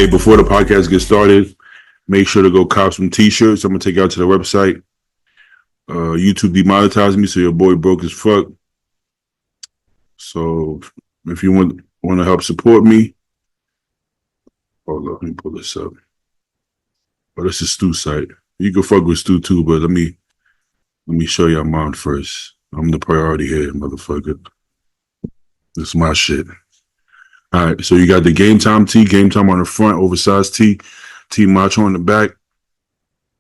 Hey, before the podcast gets started, make sure to go cop some t-shirts. I'm gonna take you out to the website. YouTube demonetized me, so your boy broke as fuck. So if you want to help support me, hold on, let me pull this up. Oh, this is Stu's site. You can fuck with Stu too, but let me show y'all mine first. I'm the priority here, motherfucker. This is my shit. All right, so you got the Game Time tee, Game Time on the front, oversized tee, Teammacho on the back.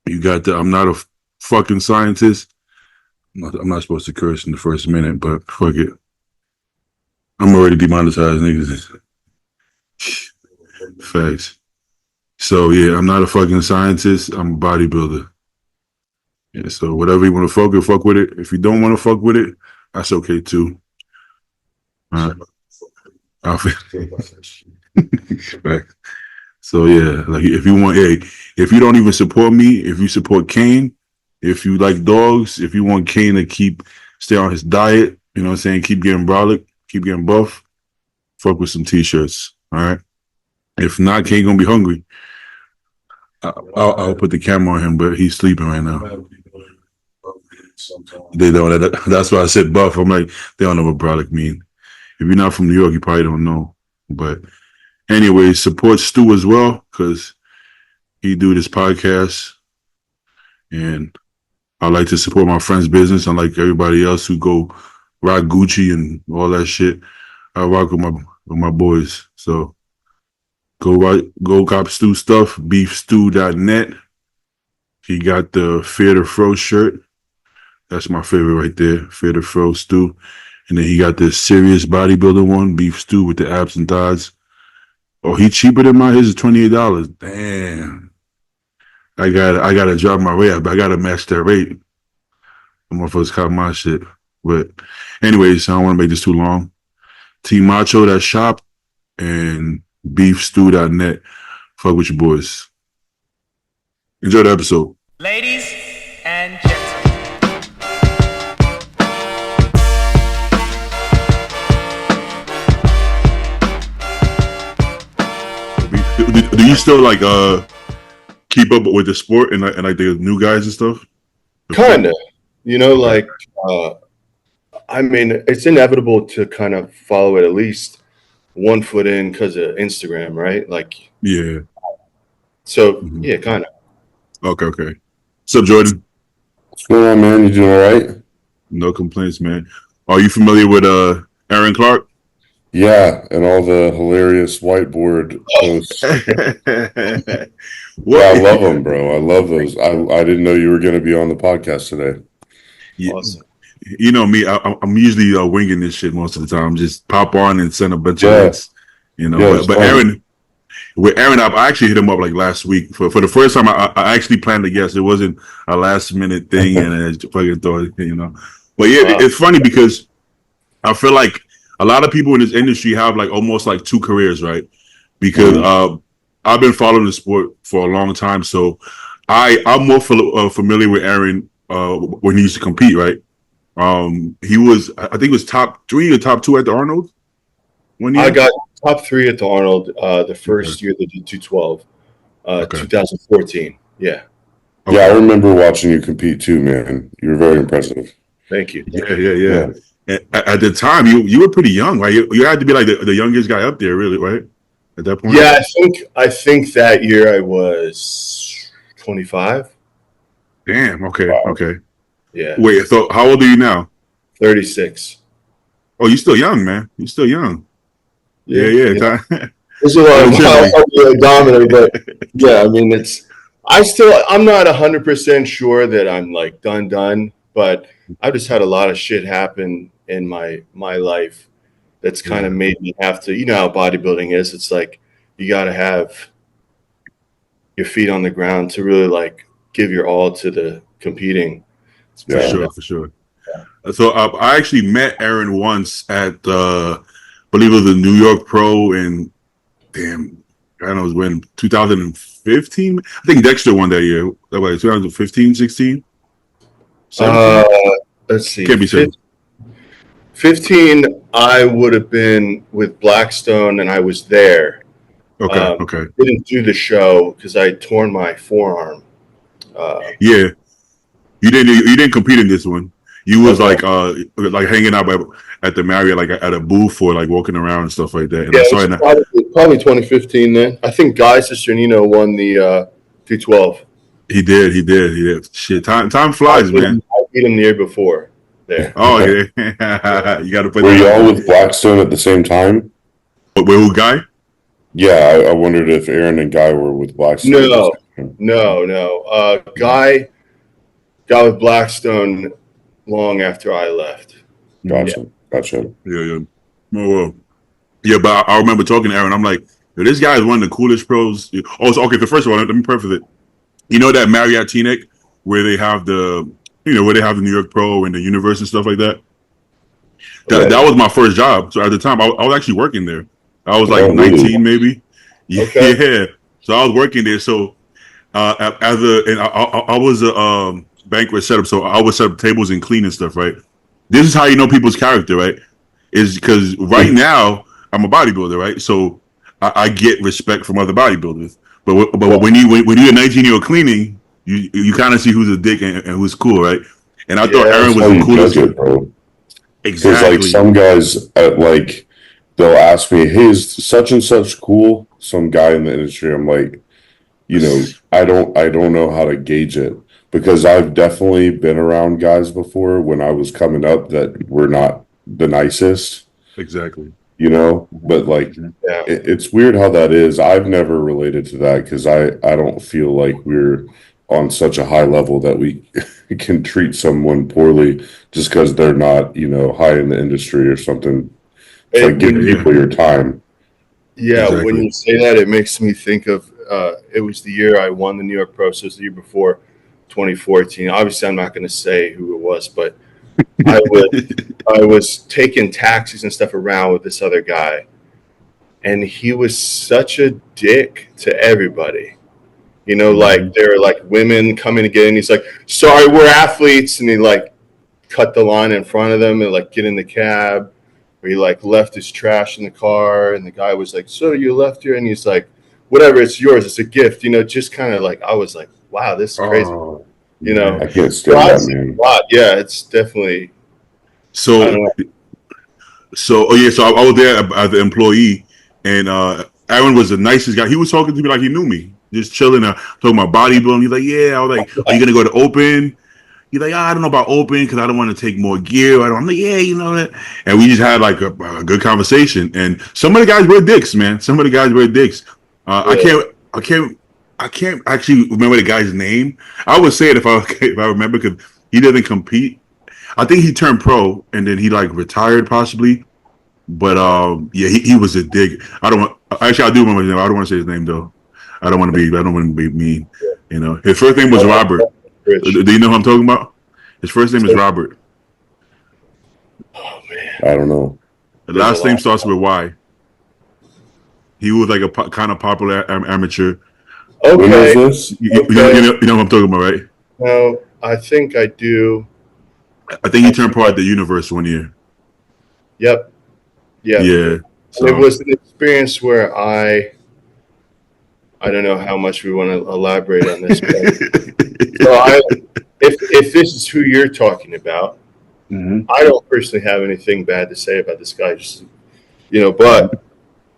You got the I'm not a fucking scientist. I'm not supposed to curse in the first minute, but fuck it. I'm already demonetized, niggas. Facts. So yeah, I'm not a fucking scientist. I'm a bodybuilder. Yeah, so whatever you want to fuck with it. If you don't want to fuck with it, that's okay too. All right. So yeah, like if you want, hey, if you don't even support me, if you support Kane, if you like dogs, if you want Kane to stay on his diet, you know what I'm saying, keep getting brolic, keep getting buff, fuck with some t-shirts. All right. If not, Kane gonna be hungry. I'll put the camera on him, but he's sleeping right now. They don't. That's why I said buff. I'm like, they don't know what brolic mean. If you're not from New York, you probably don't know. But anyway, support Stu as well, because he do this podcast. And I like to support my friend's business. Unlike everybody else who go rock Gucci and all that shit, I rock with my boys. So go cop Stu stuff, beefstew.net. He got the Fear the Fro shirt. That's my favorite right there, Fear the Fro Stu. And then he got this serious bodybuilder one, beef stew with the abs and thighs. Oh, he cheaper than mine. His is $28. Damn. I gotta drop my rate. I gotta match that rate. I'm motherfuckers cop my shit. But anyways, I don't want to make this too long. Teammacho.shop and beefstew.net. Fuck with your boys. Enjoy the episode. Ladies and gentlemen. Do you still like keep up with the sport and like the new guys and stuff? Kinda, like I mean, it's inevitable to kind of follow it at least 1 foot in because of Instagram, right? Like, yeah. So yeah, kind of. Okay. What's up, Jordan? What's going on, man? You doing all right? No complaints, man. Are you familiar with Aaron Clarke? Yeah, and all the hilarious whiteboard posts. Well, I love them, bro. I love those. I didn't know you were going to be on the podcast today. Yeah, awesome. You know me, I'm usually winging this shit most of the time. Just pop on and send a bunch of hits, but Aaron, I actually hit him up like last week for the first time. I actually planned a guest. It wasn't a last minute thing, and I just fucking thought, But yeah, wow. It's funny because I feel like a lot of people in this industry have like almost like 2 careers, right? Because I've been following the sport for a long time, so I'm more familiar with Aaron when he used to compete, right? He was, I think it was top 3 or top 2 at the Arnold. One year? I got top 3 at the Arnold the first year they did 212, 2014. Yeah. Okay. Yeah, I remember watching you compete too, man. You were very impressive. Thank you. Yeah. At the time, you were pretty young, right? You had to be like the youngest guy up there, really, right? At that point. Yeah, I think that year I was 25. Damn. Okay. Wow. Okay. Yeah. Wait. So, how old are you now? 36. Oh, you're still young, man. You're still young. Yeah. There's a lot of dominant, but yeah, I mean, I'm not 100% sure that I'm like done, but I just had a lot of shit happen in my life that's kind of made me have to, how bodybuilding is. It's like you got to have your feet on the ground to really like give your all to the competing. For sure. Yeah. So I actually met Aaron once at, I believe it was the New York Pro in, I don't know, it was when 2015. I think Dexter won that year. That was 2015, 16. Let's see. Can't be certain. 15, I would have been with Blackstone, and I was there. Okay. Didn't do the show because I had torn my forearm. Yeah, you didn't compete in this one. You was Okay. like hanging out at the Marriott, like at a booth or like walking around and stuff like that. And Yeah, I it saw was it. probably 2015 then. I think Guy Cisternino won the 212. He did. Shit, time I flies, man. beat him the year before there. Oh, yeah. You got to put Were that you out all there. with Blackstone at the same time? Wait, who guy? Yeah, I wondered if Aaron and Guy were with Blackstone. At the same time. No. Guy got with Blackstone long after I left. Gotcha. Yeah. Oh, well. Yeah, but I remember talking to Aaron. I'm like, yo, this guy is one of the coolest pros. Oh, so, okay. So first of all, let me preface it. You know that Marriott Teaneck where they have where they have the New York Pro and the Universe and stuff like that. That was my first job. So at the time, I was actually working there. I was like 19, maybe. Okay. Yeah. So I was working there. So I was a banquet setup. So I would set up tables and clean and stuff, right? This is how you know people's character, right? Is because right now I'm a bodybuilder, right? So I get respect from other bodybuilders. But when you're a 19-year-old cleaning, you kind of see who's a dick and who's cool, right? And I thought Aaron was the coolest. It, bro. Exactly. Because like some guys they'll ask me, "Hey, is such and such cool?" Some guy in the industry. I'm like, I don't know how to gauge it because I've definitely been around guys before when I was coming up that were not the nicest. Exactly. But like it's weird how that is. I've never related to that because I don't feel like we're on such a high level that we can treat someone poorly just because they're not high in the industry or something. It's like give people your time. Yeah, Exactly. When you say that, it makes me think of it was the year I won the New York Pro, so it was the year before 2014. Obviously, I'm not going to say who it was, but I was taking taxis and stuff around with this other guy, and he was such a dick to everybody. Like there were like women coming to get in. He's like, "Sorry, we're athletes," and he like cut the line in front of them and like get in the cab. Or he like left his trash in the car, and the guy was like, "So you left here?" And he's like, "Whatever, it's yours. It's a gift." Just kind of like I was like, "Wow, this is crazy." I can't stand that, man. Yeah, it's definitely. So I was there as an employee, and Aaron was the nicest guy. He was talking to me like he knew me, just chilling, talking about bodybuilding. He's like, "Yeah." I was like, "Are you gonna go to Open?" He's like, I don't know about Open because I don't want to take more gear. I'm like, yeah, that. And we just had like a good conversation. And some of the guys were dicks, man. I can't actually remember the guy's name. I would say it if I remember because he doesn't compete. I think he turned pro and then he like retired possibly. But he was a dick. I do remember his name. I don't want to say his name though. I don't want to be mean. His first name was Robert. Do you know who I'm talking about? His first name is Robert. Oh man, I don't know. The last name starts with Y. He was like a kind of popular amateur. Okay. When was this? You know what I'm talking about, right? No, I think I do. I think he turned pro at the Universe one year. Yep. Yeah. So. It was an experience where I don't know how much we want to elaborate on this. So if this is who you're talking about, I don't personally have anything bad to say about this guy. Just but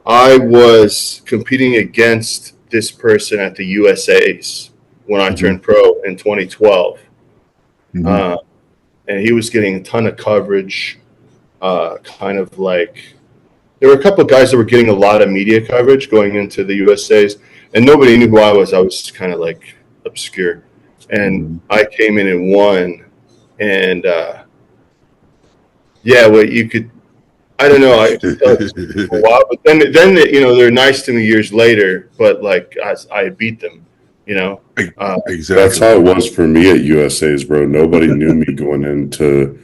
I was competing against this person at the USA's when I turned pro in 2012, and he was getting a ton of coverage. Kind of like there were a couple of guys that were getting a lot of media coverage going into the USA's. And nobody knew who I was. I was kind of like obscure. And I came in and won. And you could, I don't know. I could tell it a while, but then they're nice to me years later. But like I beat them, Exactly. That's how it was for me at USA's, bro. Nobody knew me going into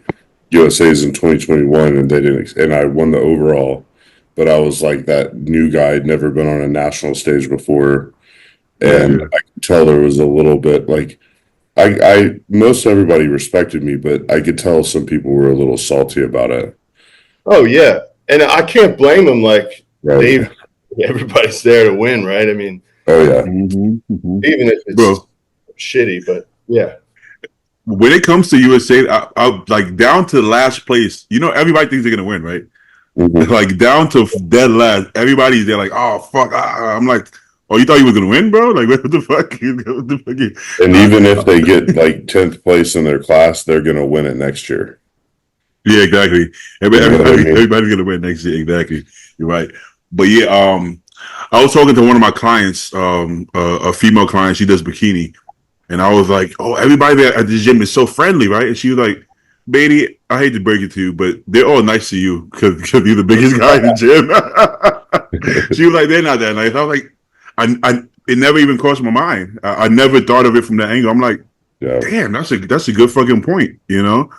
USA's in 2021, and they didn't. And I won the overall. But I was like that new guy. I'd never been on a national stage before. And I could tell there was a little bit like I most everybody respected me, but I could tell some people were a little salty about it. Oh yeah. And I can't blame them. Like everybody's there to win, right? I mean, Oh yeah. even if it's Bro, shitty, but yeah. when it comes to USA, I like down to last place. You know, everybody thinks they're gonna win, right? Mhm. Like down to dead last, everybody's there. Like, oh fuck! I'm like, oh, you thought you were gonna win, bro? Like, what the fuck? What the fuck? And even if they get like 10th place in their class, they're gonna win it next year. Yeah, exactly. You know what I mean? Everybody's gonna win next year. Exactly. You're right. But yeah, I was talking to one of my clients, a female client. She does bikini, and I was like, "Oh, everybody there at the gym is so friendly, right?" And she was like, "Beatty, I hate to break it to you, but they're all nice to you because you're the biggest guy in the gym." She was like, "They're not that nice." I was like, it never even crossed my mind. I never thought of it from that angle. I'm like, Yeah. damn, that's a good fucking point, you know.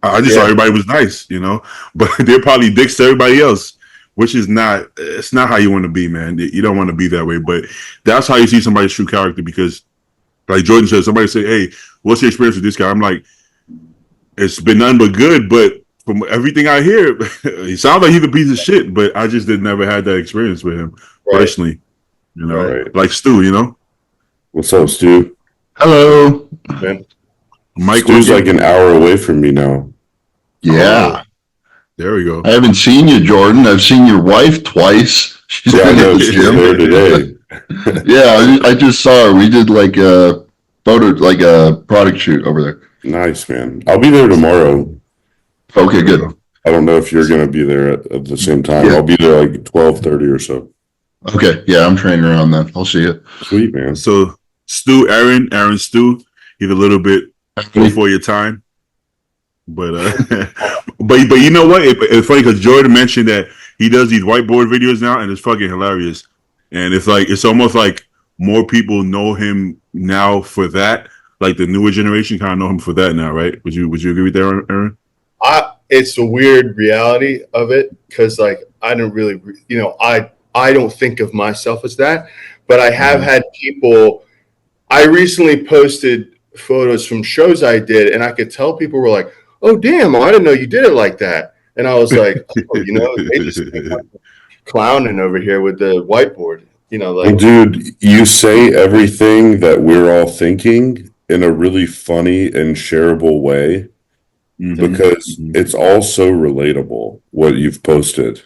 I just thought everybody was nice, you know, but they're probably dicks to everybody else, which is not. It's not how you want to be, man. You don't want to be that way, but that's how you see somebody's true character. Because, like Jordan said, somebody say, "Hey, what's your experience with this guy?" I'm like, it's been nothing but good, but from everything I hear, he sounds like he's a piece of shit. But I just never had that experience with him personally, you know, Right. like Stu, you know. What's up, Stu? Hello. Man. Mike Stu's was like an hour away from me now. Yeah. there we go. I haven't seen you, Jordan. I've seen your wife twice. She's Yeah, I been at know the she's gym. there today. Yeah, I just saw her. We did like a product shoot over there. Nice, man. I'll be there tomorrow. Okay, good. I don't know if you're gonna be there at the same time. Yeah. I'll be there like 12:30 or so. Okay, yeah, I'm training around then. I'll see you. Sweet, man. So Stu, Aaron Stu, he's a little bit before your time, but but you know what? It's funny because Jordan mentioned that he does these whiteboard videos now, and it's fucking hilarious. And it's almost like more people know him now for that. Like the newer generation kind of know him for that now, right? Would you agree with that, Aaron? It's a weird reality of it because like I don't really, I don't think of myself as that, but I have had people. I recently posted photos from shows I did, and I could tell people were like, "Oh, damn! I didn't know you did it like that." And I was like, they just clowning over here with the whiteboard. Well, Like dude, you say everything that we're all thinking in a really funny and shareable way because it's all so relatable what you've posted.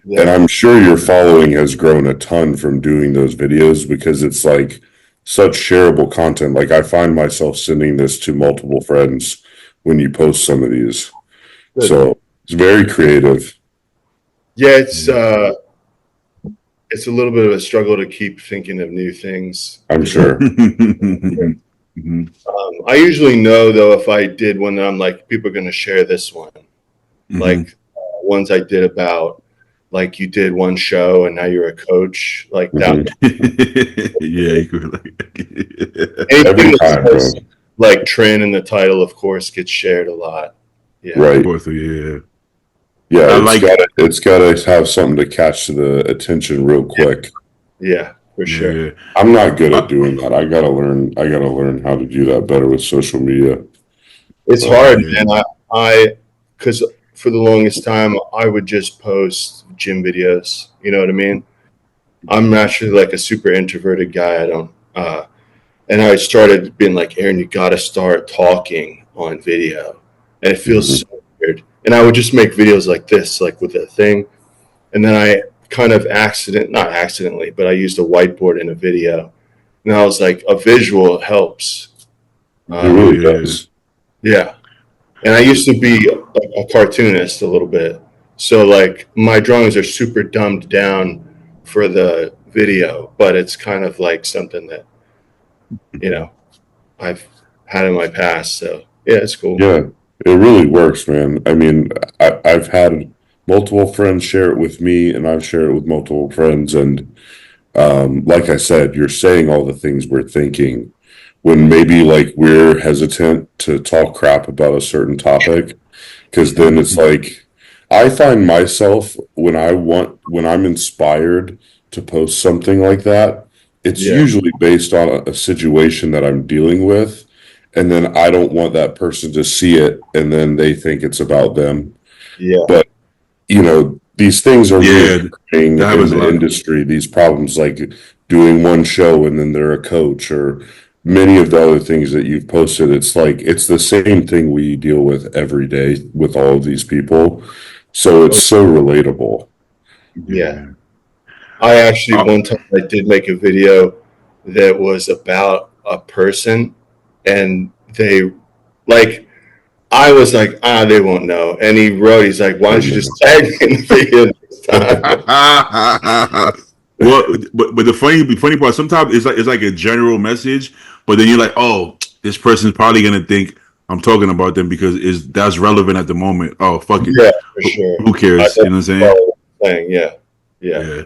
And I'm sure your following has grown a ton from doing those videos because it's like such shareable content. Like I find myself sending this to multiple friends when you post some of these. Good. So it's very creative. Yeah, it's a little bit of a struggle to keep thinking of new things. I'm sure. I usually know though if I did one that I'm like, people are going to share this one, like ones I did about. Like you did one show and now you're a coach, like that. Yeah, you could Anything Every that time, bro. says, like Trin in the title, of course, gets shared a lot. Yeah, Right. Of course, yeah. Yeah, I it's gotta have something to catch the attention real quick. yeah, for sure. Yeah. I'm not good at doing that. I gotta learn how to do that better with social media. It's hard, man. I because for the longest time I would just post gym videos. You know what I mean? I'm actually like a super introverted guy. I don't. And I started being like, Aaron, you got to start talking on video, and it feels so weird. And I would just make videos like this, like with a thing, and then I kind of not accidentally, but I used a whiteboard in a video, and I was like, a visual helps. It really does. Yeah. And I used to be a cartoonist a little bit. So like my drawings are super dumbed down for the video, but it's kind of like something that, I've had in my past. So yeah, it's cool. Yeah, it really works, man. I mean, I've had multiple friends share it with me, and I've shared it with multiple friends. And like I said, you're saying all the things we're thinking when maybe like we're hesitant to talk crap about a certain topic, because then it's like I find myself when I'm inspired to post something like that, it's usually based on a situation that I'm dealing with, and then I don't want that person to see it, and then they think it's about them. Yeah. But these things are Yeah, reoccurring that in happens a the lot. industry. These problems, like doing one show and then they're a coach, or many of the other things that you've posted. It's like it's the same thing we deal with every day with all of these people. So it's so relatable. Yeah. I actually one time I did make a video that was about a person, and they like I was like, they won't know. And he wrote, he's like, why don't you just tag me in the video next time? Well, but the funny part, sometimes it's like a general message, but then you're like, oh, this person's probably gonna think I'm talking about them because that's relevant at the moment. Oh, fuck it. Yeah, for sure. Who cares? You know what I'm saying? Yeah. Yeah.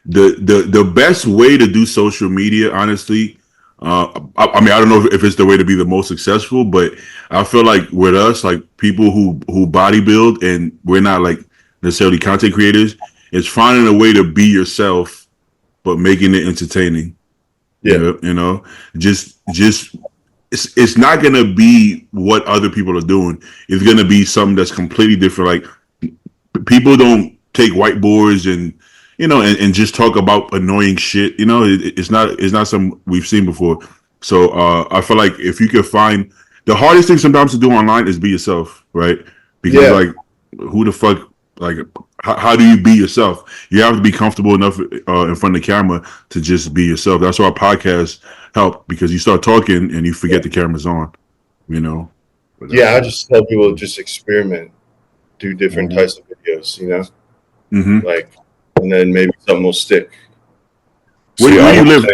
The best way to do social media, honestly, I mean, I don't know if it's the way to be the most successful, but I feel like with us, like people who bodybuild and we're not like necessarily content creators, it's finding a way to be yourself but making it entertaining. Yeah. You know, just it's not gonna be what other people are doing. It's gonna be something that's completely different. Like people don't take whiteboards and and just talk about annoying shit. You know, it's not something we've seen before. So I feel like if you could find the hardest thing sometimes to do online is be yourself, right? Because like who the fuck like how do you be yourself? You have to be comfortable enough in front of the camera to just be yourself. That's why podcasts help, because you start talking and you forget the camera's on. You know. Yeah, I just tell people to just experiment, do different types of videos. You know, like, and then maybe something will stick. Where do you live?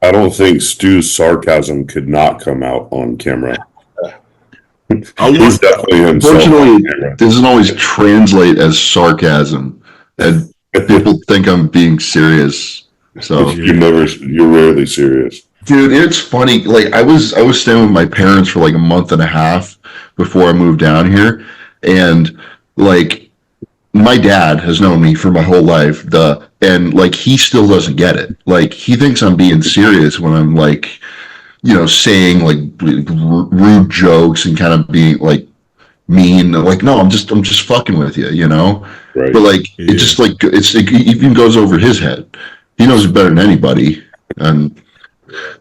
I don't think Stu's sarcasm could not come out on camera. He's definitely himself. Unfortunately, it doesn't always translate as sarcasm, and people think I'm being serious. So you're rarely serious, dude. It's funny. Like I was staying with my parents for like a month and a half before I moved down here, and like my dad has known me for my whole life. And like he still doesn't get it. Like he thinks I'm being serious when I'm like, saying like rude jokes and kind of being like mean. Like, no, I'm just fucking with you, Right. But like, it just like it even goes over his head. He knows it better than anybody. And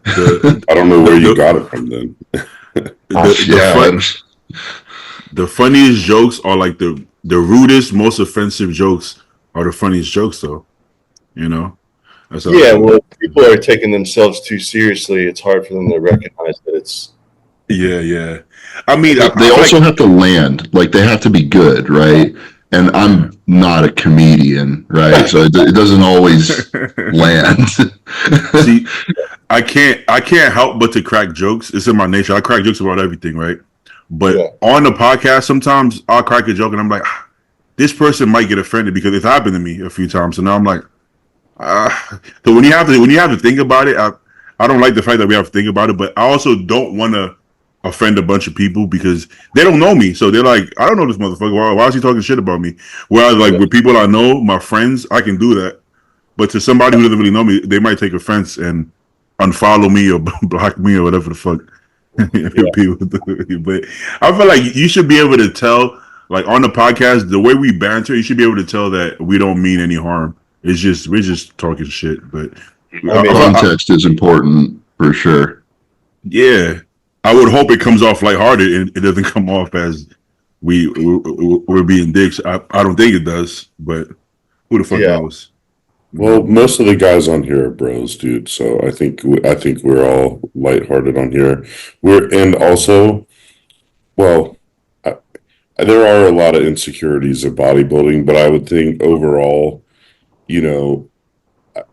I don't know where you got it from then. The funniest jokes are like the rudest, most offensive jokes are the funniest jokes, though. Well, people are taking themselves too seriously. It's hard for them to recognize that it's. Yeah. I mean, they also have to land. Like they have to be good, right? And I'm not a comedian, right? So it doesn't always land. See, I can't help but to crack jokes. It's in my nature. I crack jokes about everything, right? But on the podcast, sometimes I'll crack a joke and I'm like, this person might get offended because it's happened to me a few times. So now I'm like, so when you have to think about it, I don't like the fact that we have to think about it, but I also don't want to offend a bunch of people because they don't know me. So they're like, I don't know this motherfucker. Why is he talking shit about me? Whereas like with people I know, my friends, I can do that. But to somebody who doesn't really know me, they might take offense and unfollow me or block me or whatever the fuck. People do. But I feel like you should be able to tell, like on the podcast, the way we banter, you should be able to tell that we don't mean any harm. It's just we're just talking shit. But context is important for sure. Yeah, I would hope it comes off lighthearted and it doesn't come off as we're being dicks. I don't think it does, but who the fuck knows? Well, most of the guys on here are bros, dude. So I think we're all lighthearted on here. And also, well, there are a lot of insecurities of bodybuilding, but I would think overall,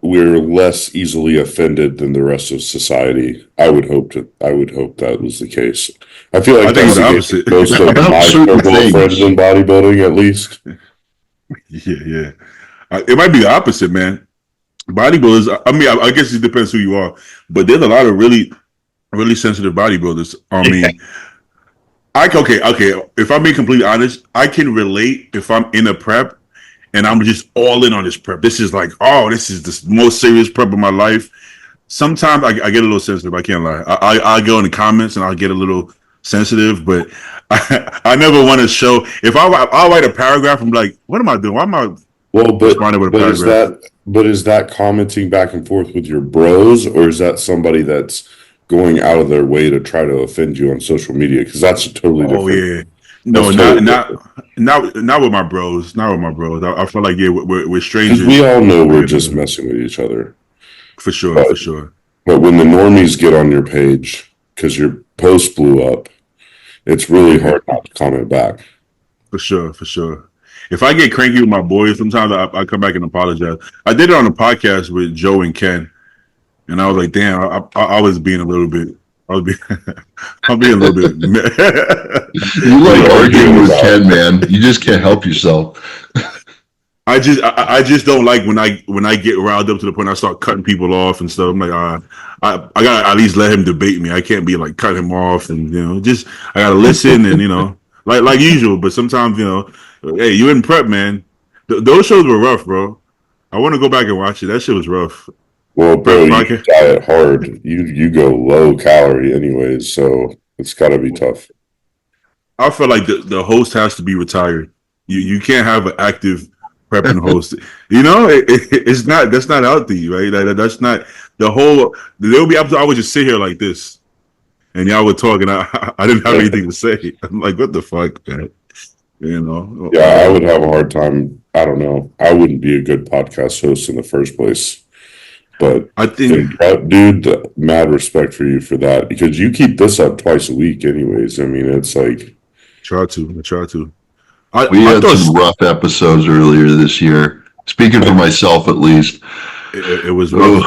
we're less easily offended than the rest of society. I would hope that was the case. I feel like that's the opposite. Most of my circle of friends in bodybuilding, at least. Yeah. It might be the opposite, man. Bodybuilders, I mean, I guess it depends who you are, but there's a lot of really, really sensitive bodybuilders. I mean, okay. If I'm being completely honest, I can relate if I'm in a prep and I'm just all in on this prep. This is like, this is the most serious prep of my life. Sometimes I get a little sensitive. I can't lie. I go in the comments and I'll get a little sensitive, but I never want to show. If I'll write a paragraph, I'm like, what am I doing? Why am I Well, but responded with a but is paragraph. that commenting back and forth with your bros, or is that somebody that's going out of their way to try to offend you on social media? Because that's a totally Oh different. yeah, no, That's not totally not different. not with my bros. Not with my bros. I feel like yeah, we're Because strangers. we all know we're Like, just messing with each other. for sure, But for sure. but when the normies get on your page because your post blew up, it's really Yeah, hard not to comment back. for sure, for sure. If I get cranky with my boys, sometimes I come back and apologize. I did it on a podcast with Joe and Ken, and I was like, damn, I was being a little bit. I was being, I'm being a little bit. You What like are you arguing arguing with about? Ken, man. You just can't help yourself. I just don't like when I get riled up to the point I start cutting people off and stuff. I'm like, I gotta at least let him debate me. I can't be like cut him off and just I gotta listen and like usual. But sometimes hey, you in prep, man. Those shows were rough, bro. I want to go back and watch it. That shit was rough. Well, Prep bro, you podcast. diet hard. You go low calorie anyways, so it's got to be tough. I feel like the host has to be retired. You can't have an active prep and host. It's not that's not healthy, right? That's not the whole. There'll be episodes I would just sit here like this, and y'all would talk, and I didn't have anything to say. I'm like, what the fuck, man? Yeah, I would have a hard time. I don't know. I wouldn't be a good podcast host in the first place. But I think dude, mad respect for you for that because you keep this up twice a week, anyways. I mean, it's like I try to. We I had thought some rough episodes earlier this year. Speaking for myself, at least. it was rough.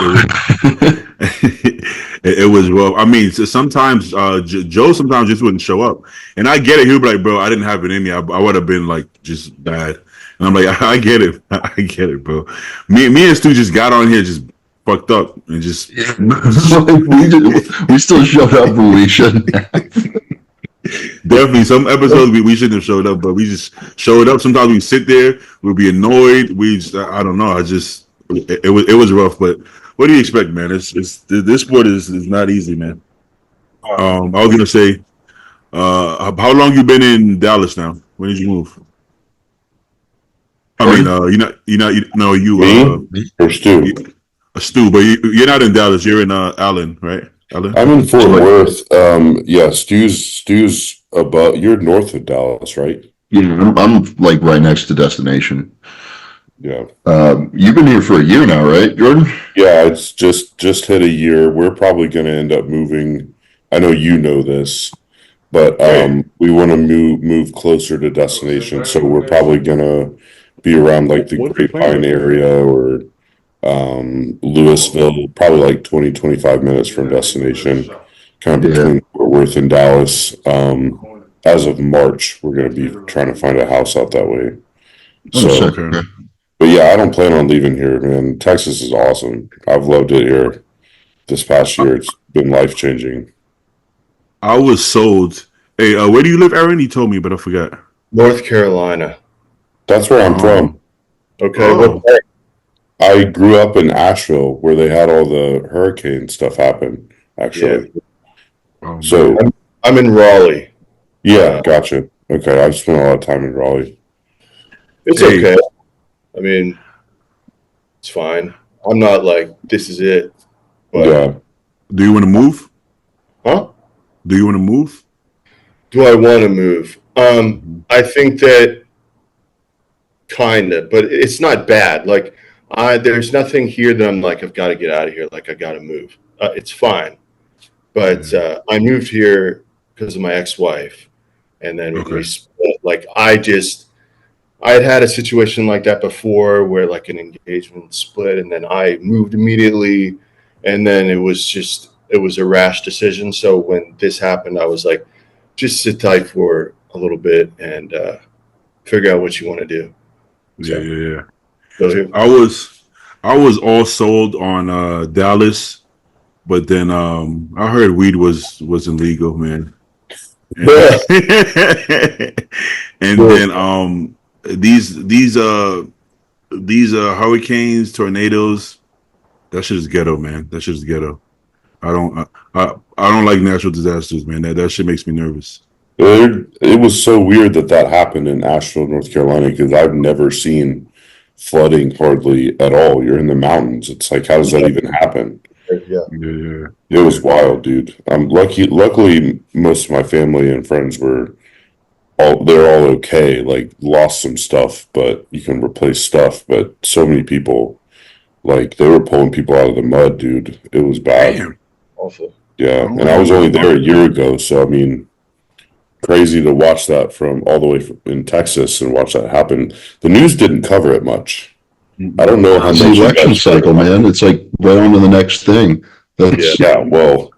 It was rough. I mean, sometimes Joe sometimes just wouldn't show up, and I get it. He would be like, "Bro, I didn't have it in me. I would have been like just bad." And I'm like, "I get it. I get it, bro." Me and Stu just got on here just fucked up and just we still showed up when we shouldn't have. definitely some episodes we shouldn't have showed up, but we just showed up. Sometimes we sit there, we'll be annoyed. We just, I don't know. It was rough, but what do you expect, man? It's this sport is not easy, man. I was gonna say, how long you been in Dallas now? When did you move? I mean, me or Stu. Stu, but you're not in Dallas. You're in Allen, right? Allen. I'm in Fort Worth. Yeah, Stu's above. You're north of Dallas, right? Yeah, I'm like right next to destination. Yeah. You've been here for a year now, right, Jordan? Yeah, it's just hit a year. We're probably going to end up moving. I know you know this, but we want to move closer to destination. So we're probably going to be around like the Grapevine area or Louisville, probably like 20-25 minutes from destination, kind of between Fort Worth and Dallas. As of March, we're going to be trying to find a house out that way. So, Okay. but yeah, I don't plan on leaving here, man. Texas is awesome. I've loved it here this past year. It's been life changing. I was sold. Hey, where do you live, Aaron? You told me, but I forgot. North Carolina. That's where I'm from. Okay. Oh. What part? I grew up in Asheville where they had all the hurricane stuff happen, actually. Oh, So, I'm in Raleigh. yeah, gotcha. Okay, I've spent a lot of time in Raleigh. It's Hey. okay. I mean, it's fine. I'm not like, this is it. But, Yeah. do you want to move? huh? Do you want to move? Do I want to move? I think that kind of, but it's not bad. Like, there's nothing here that I'm like, I've got to get out of here. Like, I got to move. It's fine. But I moved here because of my ex-wife. And then we split. Like, I had a situation like that before where like an engagement split and then I moved immediately. And then it was a rash decision. So when this happened, I was like, just sit tight for a little bit and figure out what you want to do. So, Yeah. so I was all sold on Dallas, but then I heard weed was illegal, man. And, and then these hurricanes, tornadoes, that shit is ghetto, man. That shit is ghetto. I don't like natural disasters, man. That shit makes me nervous. It was so weird that happened in Asheville, North Carolina, because I've never seen flooding hardly at all. You're in the mountains. It's like, how does that even happen? Yeah. Yeah. It was wild, dude. I'm lucky. Luckily, most of my family and friends they're all okay. Like, lost some stuff, but you can replace stuff. But so many people, like, they were pulling people out of the mud, dude. It was bad. Damn. Awful. Yeah, Oh, and I was only there a year ago, so I mean, crazy to watch that from all the way in Texas and watch that happen. The news didn't cover it much. I don't know how It's much the you election guys cycle, man. It's like right on to the next thing. That's Yeah, well,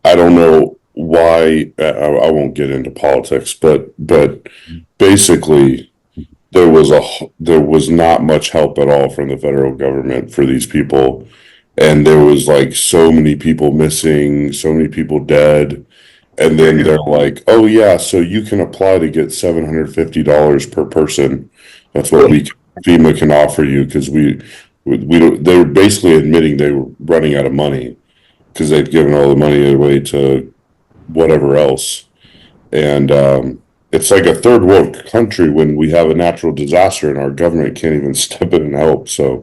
I don't know why. I won't get into politics, but basically, there was not much help at all from the federal government for these people, and there was like so many people missing, so many people dead, and then they're like, "Oh yeah, so you can apply to get $750 per person. That's what FEMA can offer you because we don't." They were basically admitting they were running out of money because they'd given all the money away to whatever else. And it's like a third world country when we have a natural disaster and our government can't even step in and help. So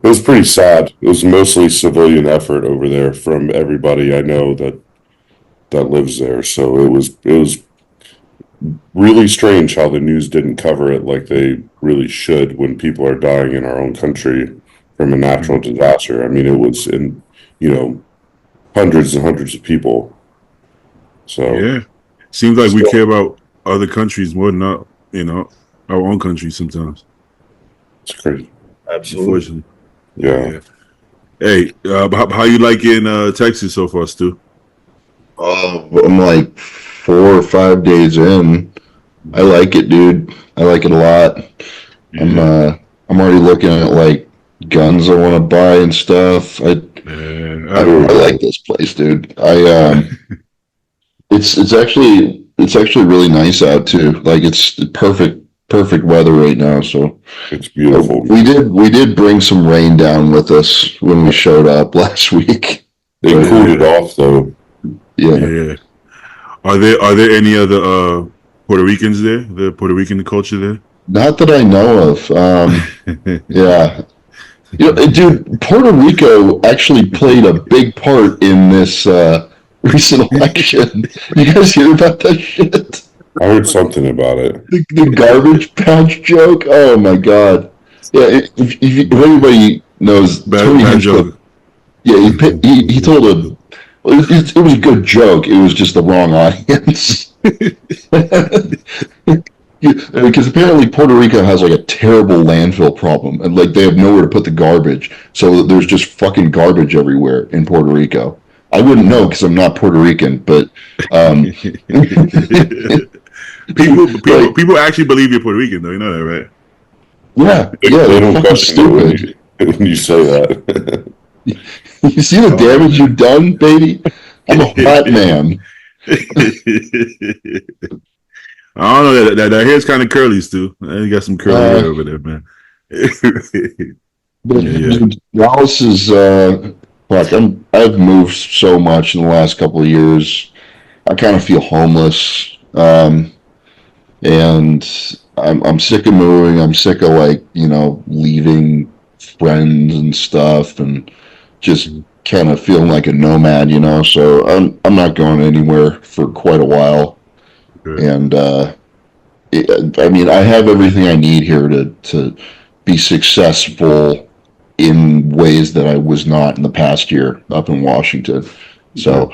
it was pretty sad. It was mostly civilian effort over there from everybody I know that lives there. So it was really strange how the news didn't cover it like they really should when people are dying in our own country from a natural disaster. I mean, it was in, hundreds and hundreds of people. So Yeah. Seems like we care about other countries more than our own country sometimes. it's crazy. Absolutely. Unfortunately. Yeah. Hey, how you like in Texas so far, Stu? I'm like 4 or 5 days in. I like it, dude. I like it a lot. I'm already looking at like guns I want to buy and stuff. I like this place, dude. It's actually really nice out too. Like it's perfect weather right now. So It's beautiful. we did bring some rain down with us when we showed up last week. They cooled it off though. Yeah. Are there any other Puerto Ricans there? The Puerto Rican culture there? Not that I know of. Yeah. Dude, Puerto Rico actually played a big part in this recent election. You guys hear about that shit? I heard something about it. The garbage patch joke? Oh my god. Yeah, if anybody knows, Bad joke. Yeah, he told a. It was a good joke. It was just the wrong audience. Because apparently Puerto Rico has like a terrible landfill problem, and like they have nowhere to put the garbage, so there's just fucking garbage everywhere in Puerto Rico. I wouldn't know because I'm not Puerto Rican, but people actually believe you're Puerto Rican, though. You know that, right? yeah, They they're don't fucking question it stupid. when you say that. You see the damage you've done, baby? I'm a hot man. I don't know that hair's kind of curly, Stu. You got some curly hair over there, man. But Yeah. Dallas is fuck. I've moved so much in the last couple of years. I kind of feel homeless, and I'm sick of moving. I'm sick of leaving friends and stuff, and just kind of feeling like a nomad, So I'm not going anywhere for quite a while. Good. And I have everything I need here to be successful in ways that I was not in the past year up in Washington. So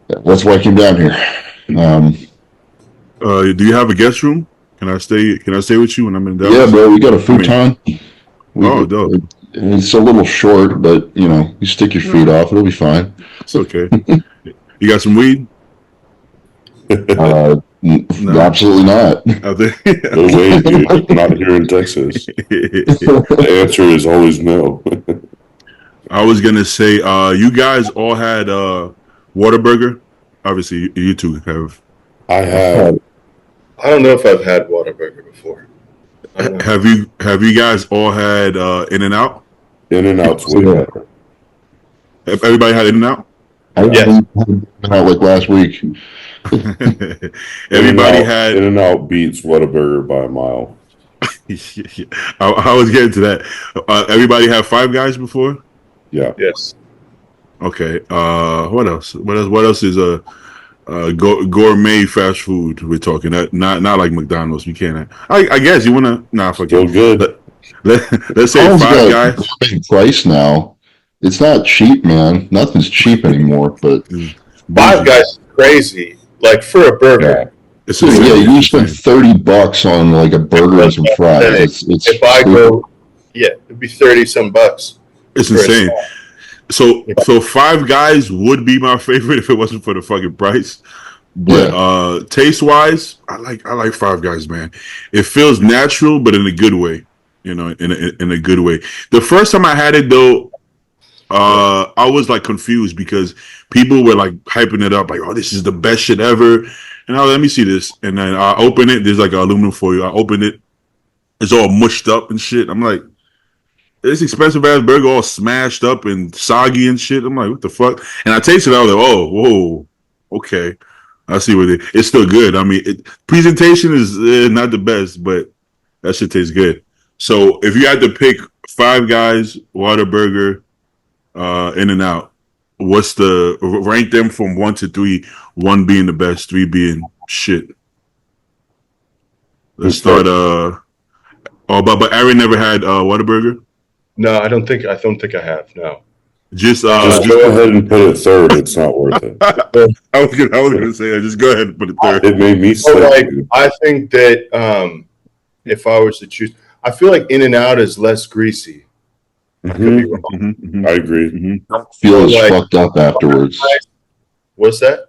that's why I came down here. Do you have a guest room? Can I stay with you when I'm in Dallas? Yeah, bro, we got a futon. Dope. It's a little short, but you stick your feet off, it'll be fine. It's okay. You got some weed? No. Absolutely not. Out there? No way, dude. Not here in Texas. The answer is always no. I was gonna say, you guys all had Whataburger. Obviously, you two have. I have. I don't know if I've had Whataburger before. I don't know. Have you guys all had In-N-Out? In-N-Out's way Yeah. better. Everybody had In-N-Out? I Yes. had like last week. Everybody had. In-N-Out beats Whataburger by a mile. I was getting to that. Everybody have Five Guys before? Yeah. Yes. Okay. What else? What else is gourmet fast food? We're talking not like McDonald's. We can't. I guess you wanna. Nah, fuck Still it. good. Let's say Almost Five got Guys. a big price now. It's not cheap, man. Nothing's cheap anymore. But Five Guys is crazy. Like for a burger. It's dude, insane. yeah, you It's spend insane. $30 on like a burger and some fries. It's If I go, yeah, it'd be 30 some bucks. It's for a insane. snack. So Five Guys would be my favorite if it wasn't for the fucking price. But taste wise, I like Five Guys, man. It feels natural, but in a good way. You know, in a good way. The first time I had it though, I was like confused because people were like hyping it up, like, "Oh, this is the best shit ever." And let me see this. And then I open it. There's like an aluminum foil. I open it. It's all mushed up and shit. I'm like, this expensive ass burger all smashed up and soggy and shit. I'm like, what the fuck? And I tasted it. I was like, oh, whoa, okay. I see what it's still good. I mean, presentation is not the best, but that shit tastes good. So if you had to pick Five Guys, Whataburger, In-N-Out, what's the rank them from 1 to 3? 1 being the best, 3 being shit. Let's start. But Aaron never had Whataburger. No, I don't think I have. No. Just go ahead and put it third. It's not worth it. I was gonna say, just go ahead and put it third. It made me sick. Like, I think that if I was to choose, I feel like In-N-Out is less greasy. I could be wrong. I agree. don't feel as Like- fucked up afterwards. What's that?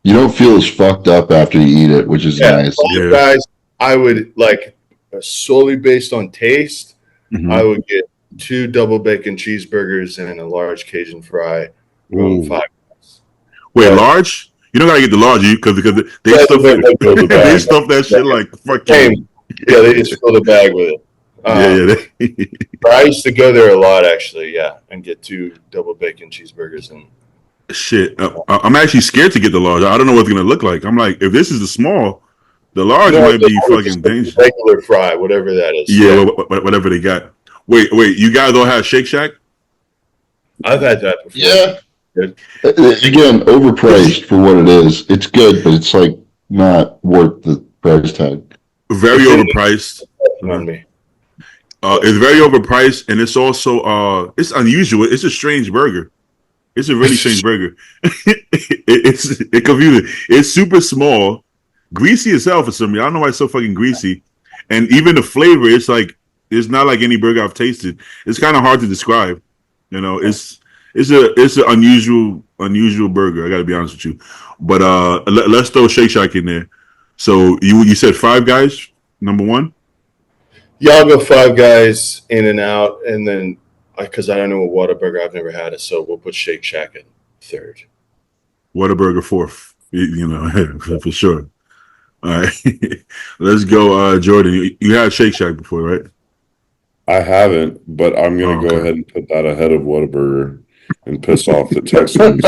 You don't feel as fucked up after you eat it, which is nice. Five Guys, I would like solely based on taste. I would get 2 double bacon cheeseburgers and a large Cajun fry from Ooh. Five Guys. Wait, large? You don't gotta get the large because they stuff the bag. they stuff that shit like fucking. Same. Yeah, they just fill the bag with it. But I used to go there a lot, actually. Yeah, and get 2 double bacon cheeseburgers and. Shit, I'm actually scared to get the large. I don't know what it's gonna look like. I'm like, if this is the small, the large might be fucking dangerous. Regular fry, whatever that is. Yeah, whatever they got. Wait, you guys don't have Shake Shack? I've had that before. Yeah. Good. Again, overpriced for what it is. It's good, but it's like not worth the price tag. Very overpriced. On me. It's very overpriced, and it's also it's unusual. It's a strange burger. It's a really strange burger. It's confusing. It's super small, greasy itself for some reason. I don't know why it's so fucking greasy, and even the flavor, it's not like any burger I've tasted. It's kind of hard to describe. You know, it's an unusual burger. I got to be honest with you. But let's throw Shake Shack in there. So you said Five Guys number 1. Yeah, I'll go Five Guys, In-N-Out, and then because I don't know what Whataburger, I've never had it, so we'll put Shake Shack at 3rd. Whataburger 4th. You know, for sure. All right, let's go, Jordan. You had Shake Shack before, right? I haven't, but I'm going to go ahead and put that ahead of Whataburger and piss off the Texans.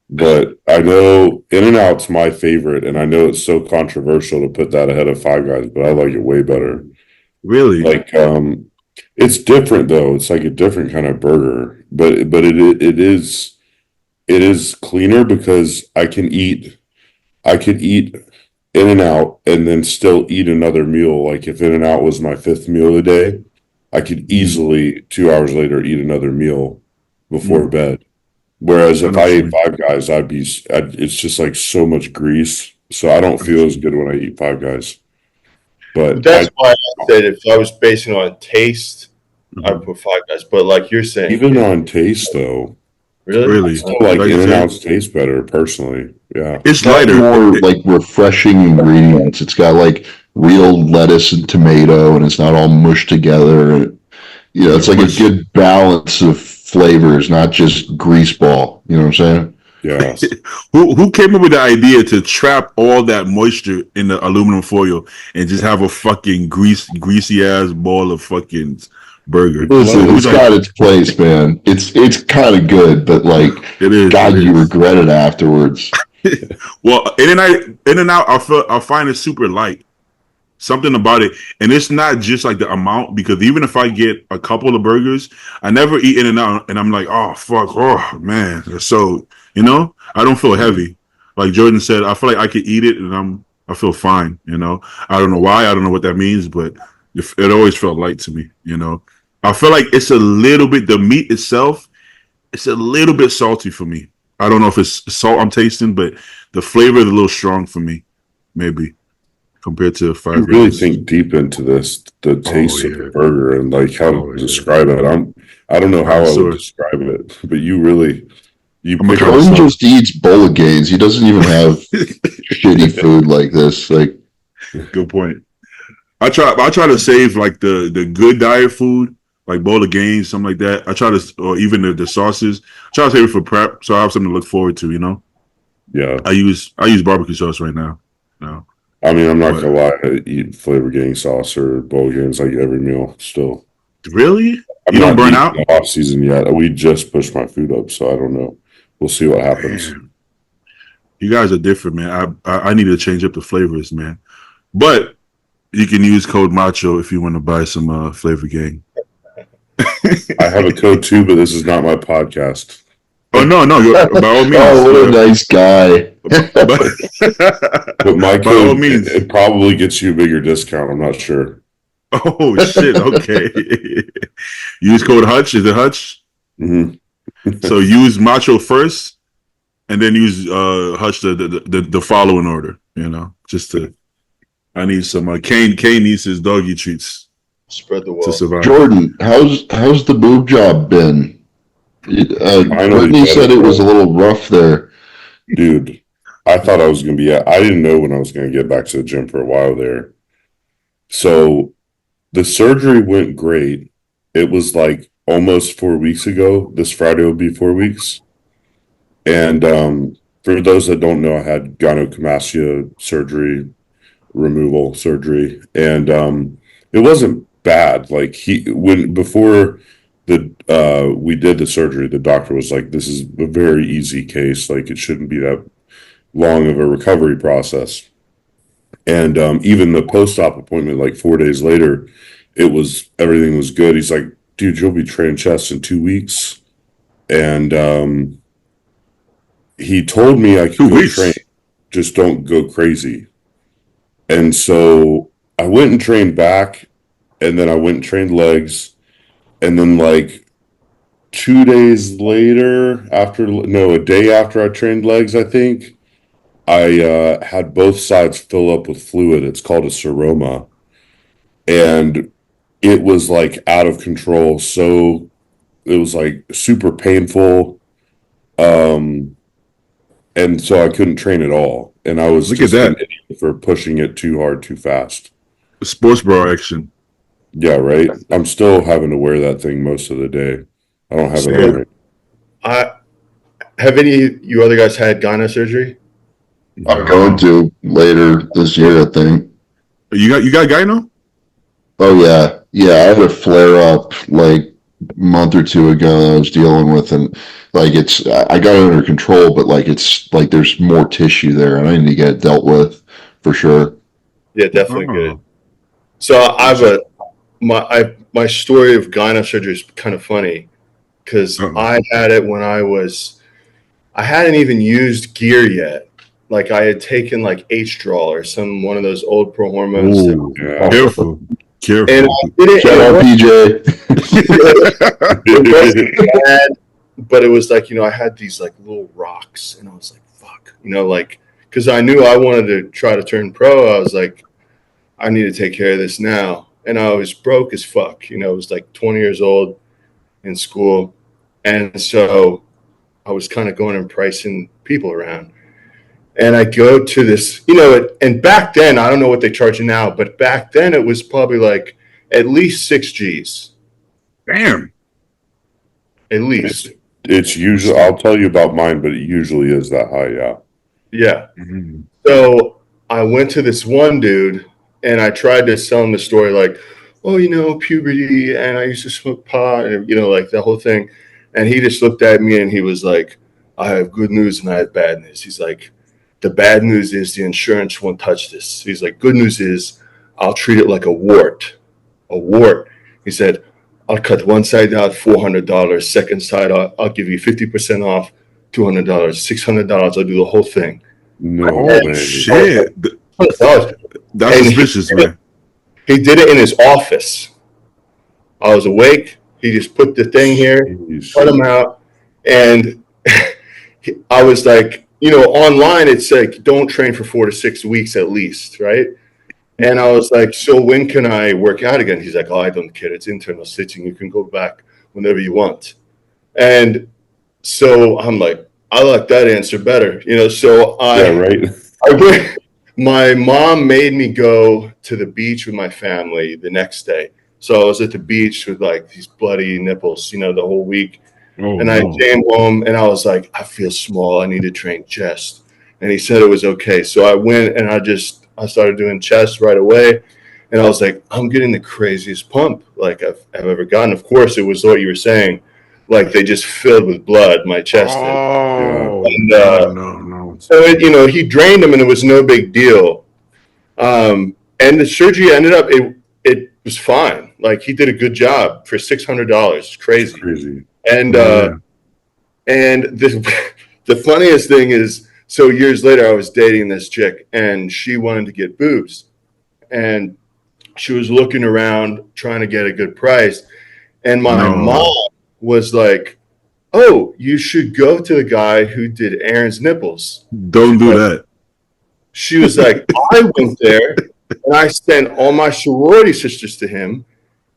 But I know In-N-Out's my favorite, and I know it's so controversial to put that ahead of Five Guys, but I like it way better. Really? Like, it's different though. It's like a different kind of burger, but it is cleaner because I could eat In-N-Out and then still eat another meal. Like if In-N-Out was my 5th meal of the day, I could easily 2 hours later eat another meal before bed. Whereas if I ate Five Guys, it's just like so much grease. So I don't feel as good when I eat Five Guys. But That's why I said if I was basing it on taste, I would put Five Guys. But like you're saying, even on taste though, really, I still like In-N-Out's taste better personally. Yeah, it's lighter, more like refreshing ingredients. It's got like real lettuce and tomato, and it's not all mushed together. You know, it's like a good balance of flavors, not just grease ball. You know what I'm saying? yeah. Who came up with the idea to trap all that moisture in the aluminum foil and just have a fucking greasy ass ball of fucking burger? Listen, it's got its place, man. It's kind of good, but like, It is. God, it you is. regret it afterwards. Well, In-N-Out, I find it super light. something about it. And it's not just like the amount, because even if I get a couple of burgers, I never eat In-N-Out and I'm like, oh fuck, oh man. So, I don't feel heavy. Like Jordan said, I feel like I could eat it and I feel fine, I don't know why, I don't know what that means, but it always felt light to me, I feel like it's a little bit, the meat itself, it's a little bit salty for me. I don't know if it's salt I'm tasting, but the flavor is a little strong for me, maybe, compared to Five You really Rings. think deep into this, the taste of yeah. the burger and like how to describe it. I don't know how I would describe it, but you pick up Jordan just eats bowl of gains. He doesn't even have shitty food like this. Like, good point. I try to save like the good diet food, like bowl of gains, something like that. I try to, or even the sauces. I try to save it for prep, so I have something to look forward to. Yeah. I use barbecue sauce right now. I mean, I'm not gonna lie, I eat flavor gang sauce or bowl gains like every meal still. Really? I'm You don't not burn deep out? in the off season yet. We just pushed my food up, so I don't know. We'll see what happens. Man. You guys are different, man. I need to change up the flavors, man. But you can use code Macho if you want to buy some flavor gang. I have a code too, but this is not my podcast. Oh no, by all means. oh, what a nice guy. But my by all code, means. it probably gets you a bigger discount. I'm not sure. Oh shit! Okay. Use code Hutch. Is it Hutch? Mm-hmm. So use Macho first, and then use Hutch the following order. Just to. I need some. Kane needs his doggy treats. Spread the wealth. To survive. Jordan, how's the boob job been? Brittany said it was a little rough there. Dude, I thought I was going to be I didn't know when I was going to get back to the gym for a while there. So the surgery went great. It was like almost 4 weeks ago. This Friday will be 4 weeks. And for those that don't know, I had gynecomastia surgery, removal surgery. And it wasn't bad. Like before we did the surgery, the doctor was like, this is a very easy case. Like it shouldn't be that long of a recovery process. And even the post-op appointment, like 4 days later, everything was good. He's like, dude, you'll be training chest in 2 weeks. And he told me I could go train, just don't go crazy. And so I went and trained back, and then I went and trained legs. And then like 2 days later, a day after I trained legs, I think, I had both sides fill up with fluid. It's called a seroma. And it was like out of control. So it was like super painful. And so I couldn't train at all. And I was just an idiot for pushing it too hard, too fast. Sports bra action. Yeah, right. I'm still having to wear that thing most of the day. I don't have it on right. Have any of you other guys had gyno surgery? I'm going to later this year, I think. You got gyno? Oh yeah. I had a flare up like a month or two ago that I was dealing with, and like I got it under control, but like it's like there's more tissue there, and I need to get it dealt with for sure. Yeah, definitely good. So my story of gyno surgery is kind of funny because I had it when I hadn't even used gear yet. Like I had taken like H-Draw or one of those old pro hormones. Ooh, yeah. Careful. And I did it. Shout out PJ. It wasn't bad, but it was like, I had these like little rocks, and I was like, fuck, like, because I knew I wanted to try to turn pro. I was like, I need to take care of this now. And I was broke as fuck. I was like 20 years old in school. And so I was kind of going and pricing people around. And I go to this, and back then, I don't know what they charge you now, but back then it was probably like at least 6 G's. Damn. At least. It's usually, I'll tell you about mine, but it usually is that high, yeah. Yeah. Mm-hmm. So I went to this one dude, and I tried to sell him the story like, oh, puberty, and I used to smoke pot, and, like the whole thing. And he just looked at me, and he was like, I have good news and I have bad news. He's like, the bad news is the insurance won't touch this. He's like, good news is I'll treat it like a wart. A wart. He said, I'll cut one side out, $400. Second side, I'll give you 50% off, $200, $600. I'll do the whole thing. No Oh way. shit! $100. That's And suspicious, man. He did it in his office. I was awake. He just put the thing here, Jeez. cut him out, and I was like, online it's like don't train for 4 to 6 weeks at least, right? And I was like, so when can I work out again? He's like, oh, I don't care. It's internal stitching. You can go back whenever you want. And so I'm like, I like that answer better, So Yeah, right. I went. My mom made me go to the beach with my family the next day. So I was at the beach with like these bloody nipples, the whole week. Oh, And I no. came home and I was like, I feel small. I need to train chest. And he said it was okay. So I went and I started doing chest right away. And I was like, I'm getting the craziest pump like I've ever gotten. Of course, it was what you were saying. Like they just filled with blood, my chest. Oh, And, no. So, he drained them and it was no big deal. And the surgery ended up, it was fine. Like he did a good job for $600. It's crazy. Crazy. And, Yeah. and the funniest thing is, so years later, I was dating this chick and she wanted to get boobs and she was looking around trying to get a good price. And my No. mom was like, oh, you should go to the guy who did Aaron's nipples. Don't do that. She was like, I went there and I sent all my sorority sisters to him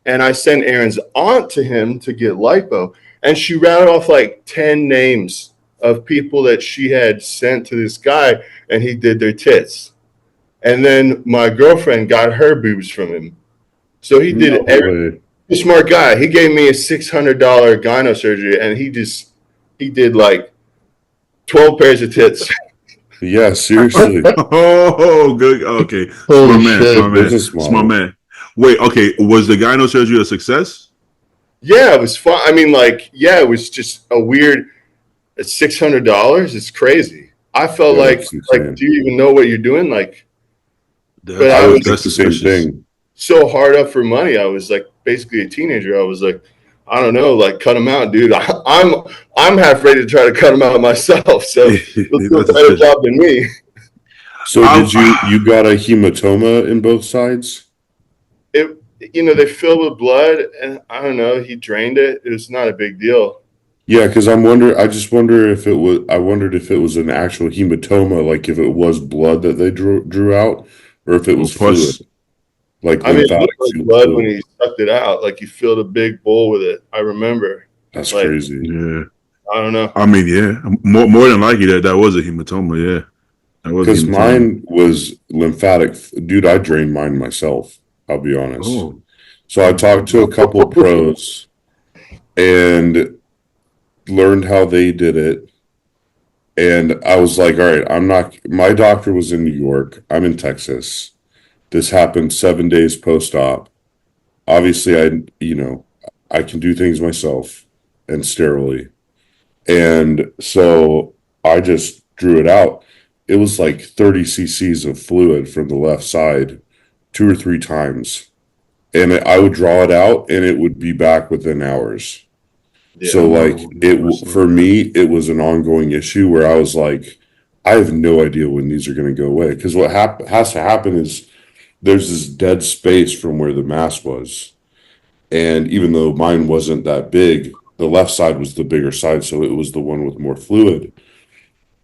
and I sent Aaron's aunt to him to get lipo. And she rattled off like 10 names of people that she had sent to this guy and he did their tits. And then my girlfriend got her boobs from him. So he did No everything. way. He's a smart guy. He gave me a $600 gyno surgery and he did like 12 pairs of tits. Yeah, seriously. Oh, good. Okay. Holy Smart shit. man. Business model. Smart man. Wait, okay. Was the gyno surgery a success? Yeah, it was fun. I mean, it was just a weird. It's $600. It's crazy. I felt Yeah, like, that's insane. do you even know what you're doing? Like, but I I would was think the same suspicious. thing. so hard up for money. I was like basically a teenager. I was like, I don't know, like cut them out, dude. I'm half ready to try to cut them out myself. So you'll do a That's better suspicious. job than me. So did you got a hematoma in both sides? They filled with blood, and I don't know. He drained it. It was not a big deal. Yeah, because I just wonder if it was. I wondered if it was an actual hematoma, like if it was blood that they drew out, or if it was Pus. fluid, like I mean, it lymphatic looked like blood fluid. when he sucked it out. Like he filled a big bowl with it. I remember. That's like, crazy. Yeah. I don't know. I mean, yeah. More than likely that was a hematoma. Yeah. That was a Because hematoma. mine was lymphatic. Dude, I drained mine myself. I'll be honest. Oh. So I talked to a couple pros and learned how they did it. And I was like, all right, my doctor was in New York. I'm in Texas. This happened 7 days post-op. Obviously, I can do things myself and sterilely. And so I just drew it out. It was like 30 cc's of fluid from the left side 2 or 3 times. And I would draw it out and it would be back within hours. Yeah. So for me, it was an ongoing issue where I was like, I have no idea when these are going to go away. Because what has to happen is there's this dead space from where the mass was. And even though mine wasn't that big, the left side was the bigger side. So it was the one with more fluid.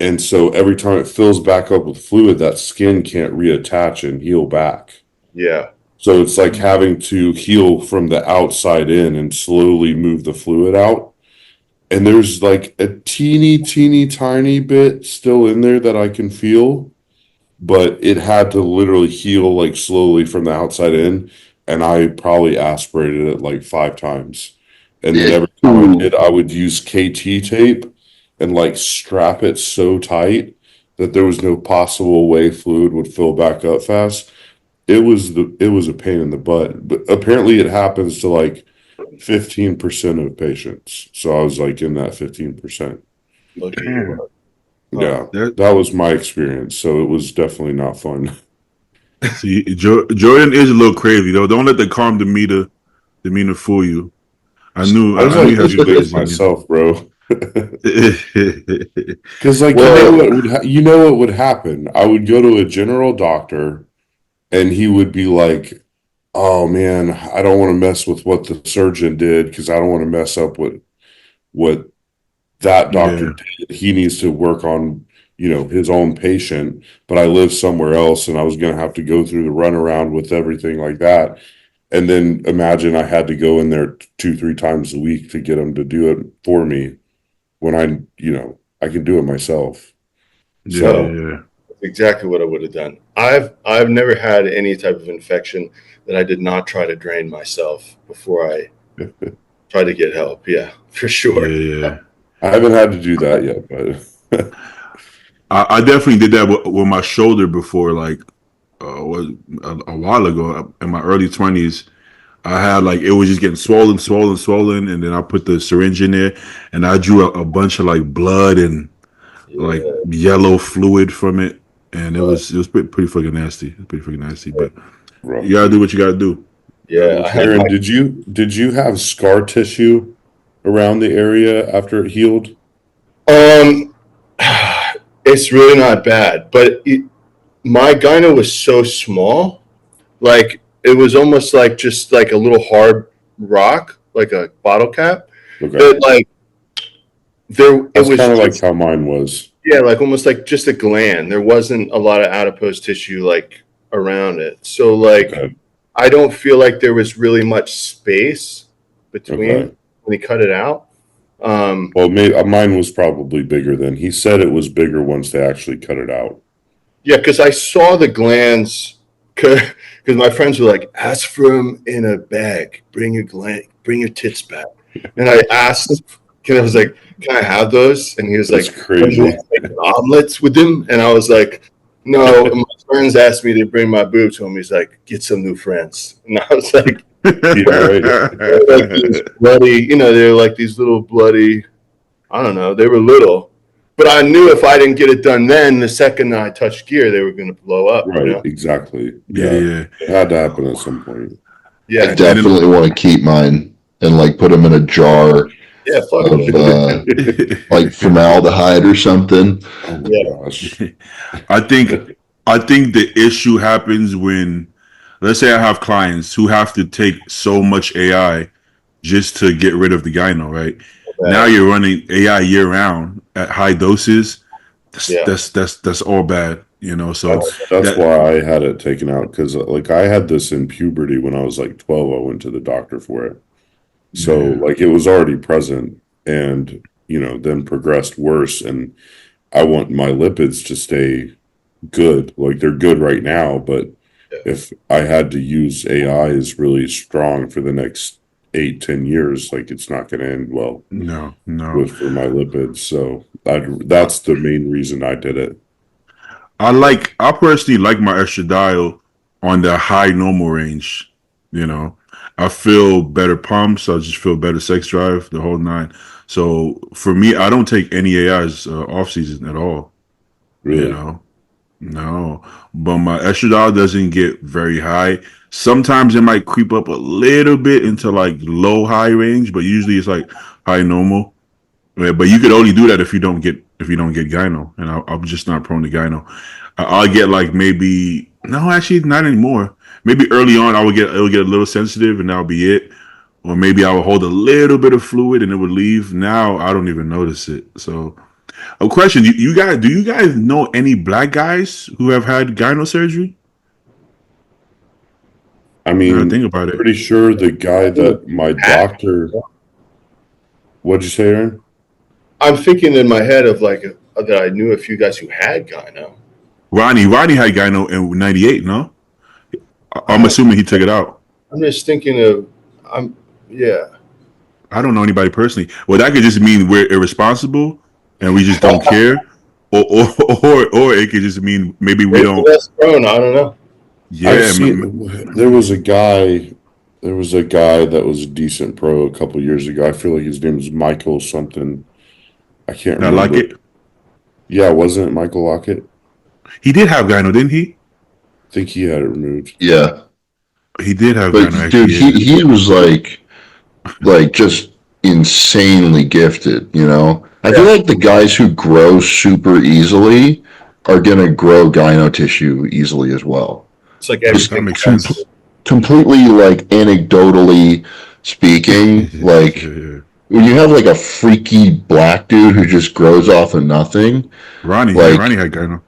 And so every time it fills back up with fluid, that skin can't reattach and heal back. Yeah. So it's like having to heal from the outside in and slowly move the fluid out. And there's like a teeny tiny bit still in there that I can feel, but it had to literally heal like slowly from the outside in. And I probably aspirated it like 5 times. And then every time I did, I would use KT tape and like strap it so tight that there was no possible way fluid would fill back up fast. It was a pain in the butt, but apparently it happens to like 15% of patients. So I was like in that 15%. Look at you. Yeah, that was my experience. So it was definitely not fun. See, Jordan is a little crazy though. Don't let the calm demeanor fool you. I knew I was I knew like, he had this good is opinion. myself, bro. Because like Well, you know what would happen? I would go to a general doctor, and he would be like, "Oh man, I don't want to mess with what the surgeon did because I don't want to mess up what that doctor Yeah, did. He needs to work on, his own patient, but I live somewhere else and I was going to have to go through the runaround with everything like that. And then imagine I had to go in there 2, 3 times a week to get him to do it for me when I can do it myself. yeah, so So, yeah. exactly what I would have done. I've never had any type of infection that I did not try to drain myself before I try to get help. Yeah, for Yeah, sure. yeah. I haven't had to do that yet, but I definitely did that with my shoulder before, like was a while ago in my early 20s. I had like it was just getting swollen, and then I put the syringe in there, and I drew a bunch of like blood and like Yeah. yellow fluid from it, and Uh, it was pretty fucking nasty. Pretty fucking nasty, but you rough. gotta do what you gotta do. You gotta do yeah, I what you had gotta Aaron, do. did you have scar tissue around the area after it healed? um, it's really not bad, but my gyno was so small, like it was almost like just like a little hard rock, like a bottle cap. Okay. That like there, it That's was kind of like just how mine was. yeah, like almost like just a gland. There wasn't a lot of adipose tissue like around it, so like Okay. I don't feel like there was really much space between Okay. when he cut it out. Um, Well, mine was probably bigger then. He said it was bigger once they actually cut it out. Yeah, because I saw the glands. Because my friends were like, "Ask for them in a bag. Bring your tits back." And I asked, I was like, "Can I have those?" And he was That's like, "Oh, you crazy. want to make omelets with them?" And I was like, "No." And my friends asked me to bring my boob to him. He's like, "Get some new friends." And I was like, Yeah, right. they're like these bloody, they're like these little bloody. I don't know. They were little. But I knew if I didn't get it done then, the second that I touched gear, they were going to blow up. Right, exactly. Yeah, Yeah. yeah. It had to happen at some point. I Yeah, definitely want to keep mine and like put them in a jar yeah, fuck of it. like formaldehyde or something. Oh my Yeah, gosh. I think I think the issue happens when, let's say, I have clients who have to take so much AI just to get rid of the gyno, right? Now bad. you're running AI year round at high doses. Yeah, That's all bad, you know. So That's that why I had it taken out because like I had this in puberty when I was like 12. I went to the doctor for it. So yeah, like it was already present and then progressed worse. And I want my lipids to stay good. Like they're good right now, but yeah. if I had to use AI is really strong for the next 8, 10 years, like it's not going to end well no. with for my lipids. So that's the main reason I did it. I personally like my estradiol on the high normal range. You know, I feel better pumps. I just feel better sex drive, the whole nine. So for me, I don't take any AIs off season at all. You Really. know, no. But my estradiol doesn't get very high. Sometimes it might creep up a little bit into like low high range, but usually it's like high normal. Yeah, but you could only do that if you don't get gyno, and I'm just not prone to gyno. I'll get like maybe no, actually not anymore. Maybe early on it would get a little sensitive, and that'll be it. Or maybe I would hold a little bit of fluid and it would leave. Now I don't even notice it. So, a question: you guys, do you guys know any black guys who have had gyno surgery? I Now I mean, think about I'm it. pretty sure the guy that my doctor, what'd you say, Aaron? I'm thinking in my head of like that I knew a few guys who had gyno. Ronnie had gyno in '98. No, I'm I, assuming he took it out. I'm just thinking of, yeah. I don't know anybody personally. Well, that could just mean we're irresponsible and we just don't care, or it could just mean maybe we Maybe don't. that's prone. I don't know. I've Yeah, seen there was a guy that was a decent pro a couple years ago. I feel like his name was Michael something. I can't I like remember. it. Yeah, wasn't it Michael Lockett? He did have gyno, didn't he? think he had it removed. Yeah, He did have but gyno. dude, Actually, he was like just insanely gifted. You know, I feel like the guys who grow super easily are gonna grow gyno tissue easily as well. It's like that everything. makes sense. Completely like anecdotally speaking, like Yeah. when you have like a freaky black dude who just grows off of nothing, Ronnie like had gyno.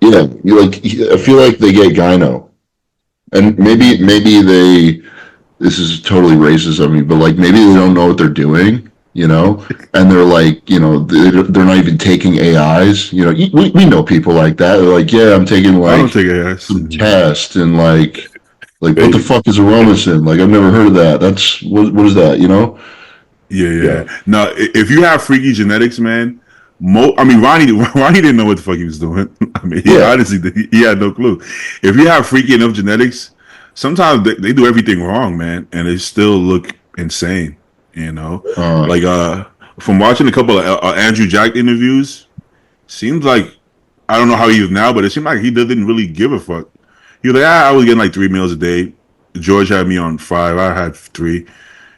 yeah, you like I feel like they get gyno, and maybe they this is totally racist of me, but like maybe they don't know what they're doing, you know, and they're like, you know, they're not even taking AIs, you know. We know people like that. They're like, yeah, I'm taking I don't like take AS. some test and like what Baby. the fuck is aromasin? Like I've never heard of that. That's what is that? You know? Yeah. Now, if you have freaky genetics, man, I mean, Ronnie didn't know what the fuck he was doing. I mean, Yeah. honestly, he had no clue. If you have freaky enough genetics, sometimes they do everything wrong, man, and they still look insane. You know, like from watching a couple of Andrew Jack interviews, seems like I don't know how he is now, but it seemed like he didn't really give a fuck. He was like, I was getting like 3 meals a day. George had me on 5. I had 3.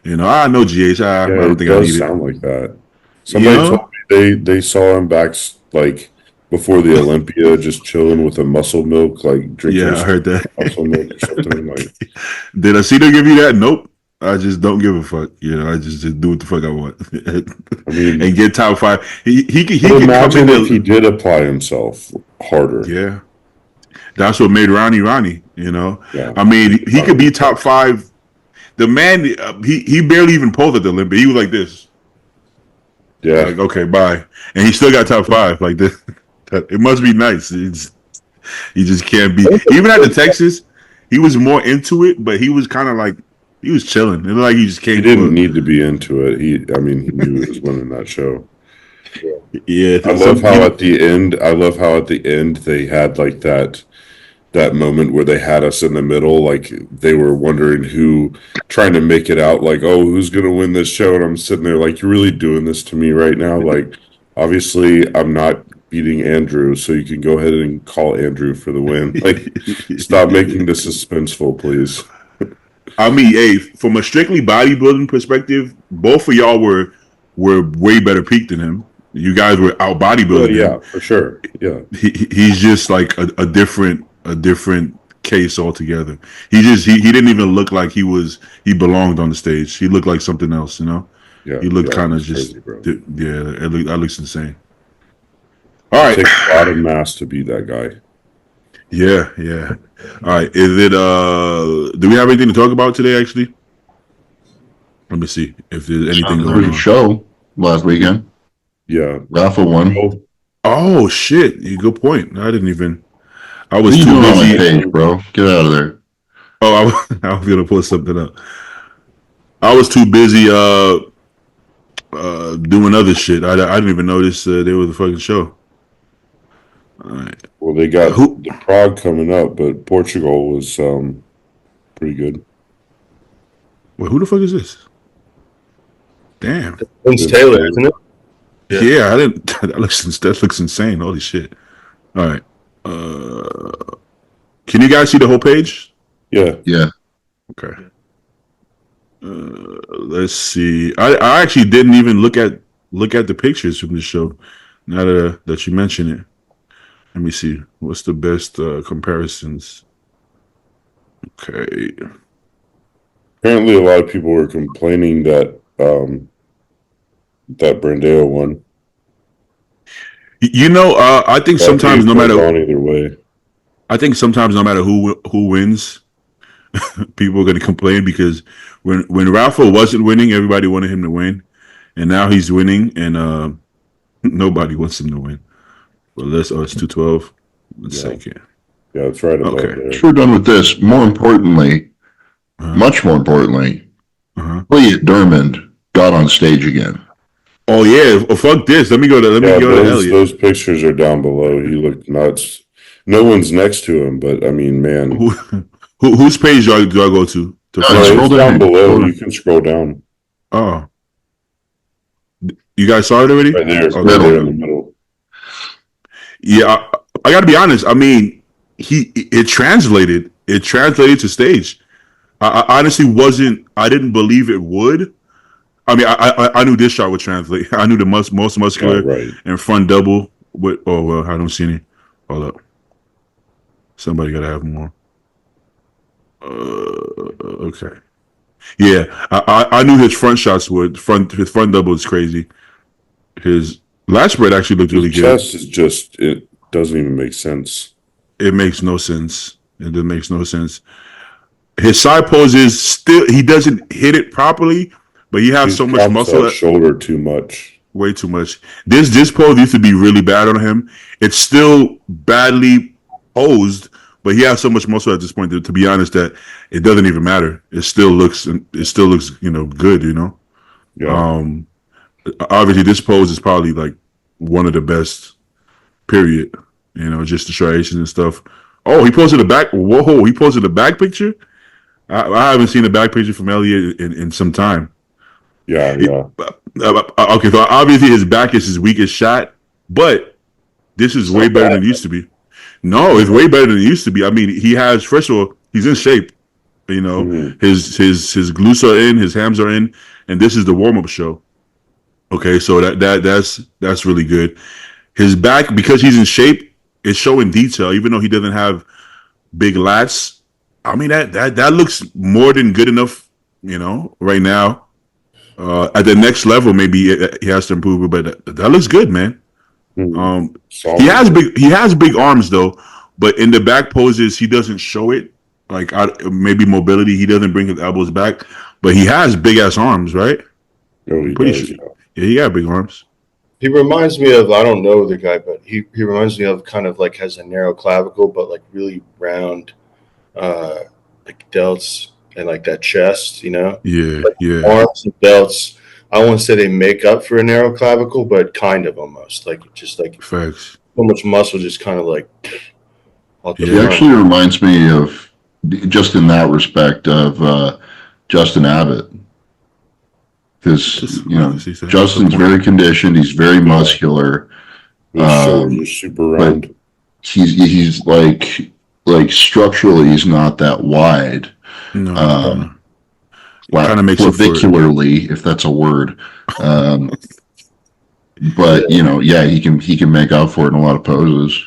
You know, I know GH. I don't think I need it. Sound like that. Somebody told me they saw him back like before the Olympia, just chilling with a muscle milk, like drinking. Yeah, I heard that. Muscle milk or something. Like, did Aceto give you that? Nope. I just don't give a fuck. You know, I just do what the fuck I want. I mean, and get top 5. He could imagine come in if he did apply himself harder. Yeah, that's what made Ronnie. You know, Yeah. I mean, he could be top 5. The man, he barely even posed at the Olympia. He was like this. Yeah. Like, okay, bye. And he still got top 5. Like this. It must be nice. He just can't be. Even at the Texas, he was more into it, but he was kind of like, he was chilling. It looked like he just came. He didn't need to be into it. He knew he was winning that show. Yeah. I love how at the end they had like that moment where they had us in the middle, like they were wondering trying to make it out like, oh, who's gonna win this show, and I'm sitting there like, you're really doing this to me right now. Like, obviously I'm not beating Andrew, so you can go ahead and call Andrew for the win. Like, stop making this suspenseful, please. I mean, hey, from a strictly bodybuilding perspective, both of y'all were way better peaked than him. You guys were out bodybuilding. Yeah, for sure. Yeah, he's just like a different case altogether. He didn't even look like he belonged on the stage. He looked like something else, you know. Yeah, he looked kind of just that looks insane. All right, it takes a lot of mass to beat that guy. Yeah. All right, is it do we have anything to talk about today? Actually, let me see if there's anything going on. Show last weekend. Yeah, Rafa won. Oh shit! Good point. I didn't even. I was What are you too doing on busy. my page, bro? Get out of there. Oh, I was gonna pull something up. I was too busy doing other shit. I didn't even notice there was a fucking show. All right. Well, they got the Prague coming up, but Portugal was pretty good. Wait, who the fuck is this? Damn. Vince Taylor, isn't it? Yeah, I didn't. That looks insane. Holy shit! All right. Can you guys see the whole page? Yeah. Okay. Let's see. I actually didn't even look at the pictures from the show. Now that you mention it, let me see. What's the best comparisons? Okay. Apparently, a lot of people were complaining that Brandeo won. You know, I think sometimes no matter either way, I think sometimes no matter who wins, people are going to complain because when Rafa wasn't winning, everybody wanted him to win, and now he's winning, and nobody wants him to win. Well, it's 212. Let's take it. Yeah, it's right above there. We're done with this. More importantly, much more importantly, Elliot Dermond got on stage again. Oh yeah, fuck this. Let me go to Elliot. Those pictures are down below. He looked nuts. No one's next to him, but I mean, man. Whose page do I go to? Scroll down below. You can scroll down. Oh, you guys saw it already? Right there, okay. right there in the middle. Yeah, I got to be honest. I mean, it translated. It translated to stage. I honestly wasn't. I didn't believe it would. I mean, I knew this shot would translate. I knew the most muscular and front double. With I don't see any. Hold up. Somebody gotta have more. Okay. Yeah, I knew his front shots would. His front double is crazy. His lat spread actually looked really good. Chest is just, it doesn't even make sense. It makes no sense. It makes no sense. His side pose is still, he doesn't hit it properly, but he has so much muscle. That shoulder too much. Way too much. This pose used to be really bad on him. It's still badly posed, but he has so much muscle at this point that, to be honest, that it doesn't even matter. It still looks good, Yeah. Obviously this pose is probably like one of the best, period. Just the striations and stuff. Oh, he posted a back. Whoa, he posted a back picture. I haven't seen a back picture from Elliot in some time. Yeah. Okay, so obviously his back is his weakest shot, but this is way better than it used to be. No, it's way better than it used to be. I mean, he has, first of all, he's in shape. His glutes are in, his hams are in, and this is the warm up show. Okay, so that's really good. His back, because he's in shape, is showing detail, even though he doesn't have big lats. I mean, that looks more than good enough, right now. At the next level, maybe he has to improve it, but that looks good, man. He has big arms though, but in the back poses he doesn't show it. Like maybe mobility, he doesn't bring his elbows back, but he has big ass arms, right? Oh, he Pretty does, sure. Yeah, he got big arms. He reminds me of, I don't know the guy, but he reminds me of kind of like has a narrow clavicle, but like really round, like delts and like that chest, Yeah, like yeah. arms and delts. I won't say they make up for a narrow clavicle, but kind of almost like just like Facts. so much muscle, just kind of like. He actually reminds me of, just in that respect, of Justin Abbott. Because Justin's very conditioned, he's very muscular. His shoulders are super round. He's like structurally he's not that wide. No. Kind of makes clavicularly, if that's a word. But he can make up for it in a lot of poses.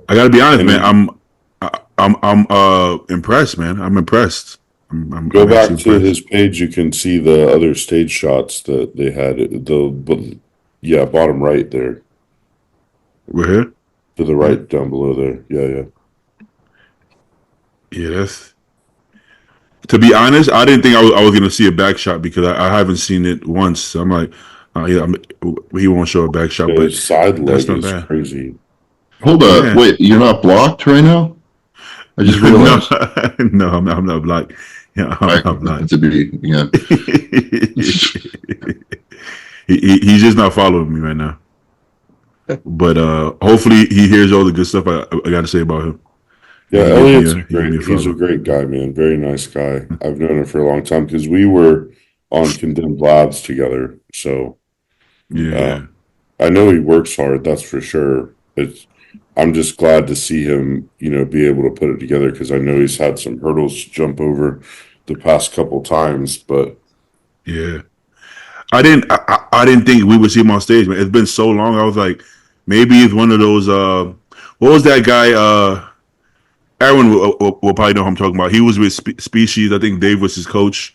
I gotta be honest, man. I'm impressed, man. I'm impressed. Go back to his page. You can see the other stage shots that they had. Bottom right there. We're here? To the right, down below there. Yeah. Yeah, that's. To be honest, I didn't think I was going to see a back shot because I haven't seen it once. So I'm like, he won't show a back shot, but his side leg is crazy. Hold up, wait, you're not blocked right now? I just realized. No, I'm not blocked. Yeah, I'm not. To be, yeah. He's just not following me right now. But hopefully he hears all the good stuff I got to say about him. Yeah, Elliot's he's a great guy, man. Very nice guy. I've known him for a long time because we were on Condemned Labs together. So yeah, I know he works hard. That's for sure. I'm just glad to see him, be able to put it together because I know he's had some hurdles to jump over the past couple times. But yeah, I didn't think we would see him on stage, man. It's been so long. I was like, maybe it's one of those. What was that guy? Aaron will probably know who I'm talking about. He was with Species. I think Dave was his coach,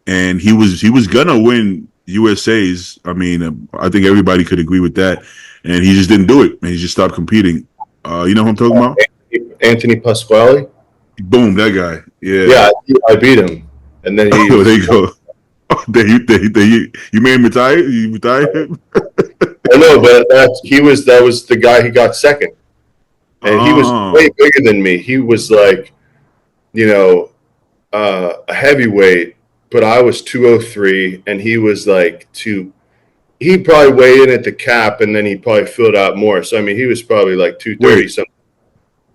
and he was gonna win USA's. I mean, I think everybody could agree with that, and he just didn't do it, and he just stopped competing. You know who I'm talking about? Anthony Pasquale. Boom, that guy. Yeah, I beat him, and then he. There you go. You made him retire. You retired him. I know, but that was the guy he got second. And he was way bigger than me. He was like, a heavyweight, but I was 203, and he was like he probably weighed in at the cap, and then he probably filled out more. So, I mean, he was probably like 230 something.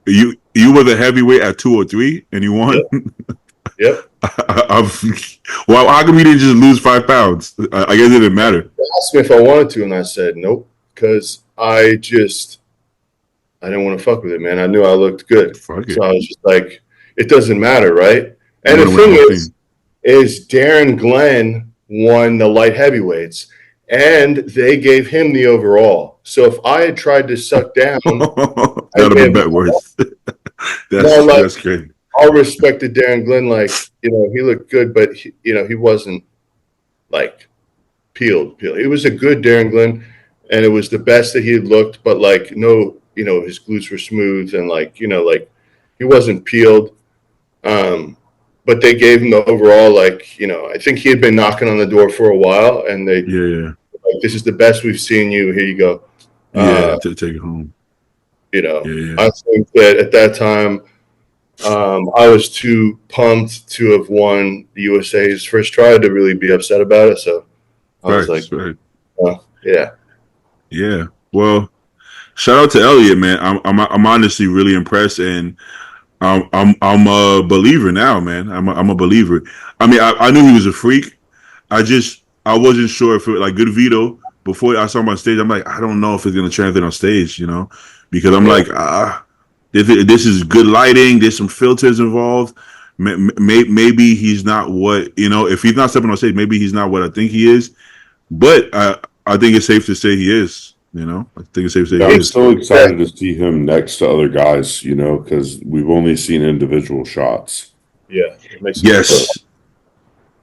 You were the heavyweight at 203, and you won? Yep. Well, how come you didn't just lose 5 pounds? I guess it didn't matter. They asked me if I wanted to, and I said nope, because I I didn't want to fuck with it, man. I knew I looked good. Fuck it. So I was just like, it doesn't matter, right? And You the wanna win thing the whole is Darren Glenn won the light heavyweights, and they gave him the overall. So if I had tried to suck down, that would have been bet worse. No, like- That's crazy. all respect to Darren Glenn, like, you know, he looked good, but he wasn't like peeled. He was a good Darren Glenn, and it was the best that he had looked, but like no, his glutes were smooth and like he wasn't peeled. But they gave him the overall, like, I think he had been knocking on the door for a while, and they like, this is the best we've seen you. Here you go. To take it home. I think that at that time, I was too pumped to have won the USA's first try to really be upset about it. So I was like, yeah. Yeah. Well, shout out to Elliot, man. I'm honestly really impressed, and I'm a believer now, man. I'm a believer. I mean, I knew he was a freak. I wasn't sure if it was like good veto before I saw him on stage. I'm like, I don't know if it's gonna translate on stage, because I'm like, this is good lighting. There's some filters involved. Maybe he's not what if he's not stepping on stage, maybe he's not what I think he is. But I think it's safe to say he is. I think it's safe to say he I'm is. so excited to see him next to other guys, because we've only seen individual shots. Yeah. It makes Yes.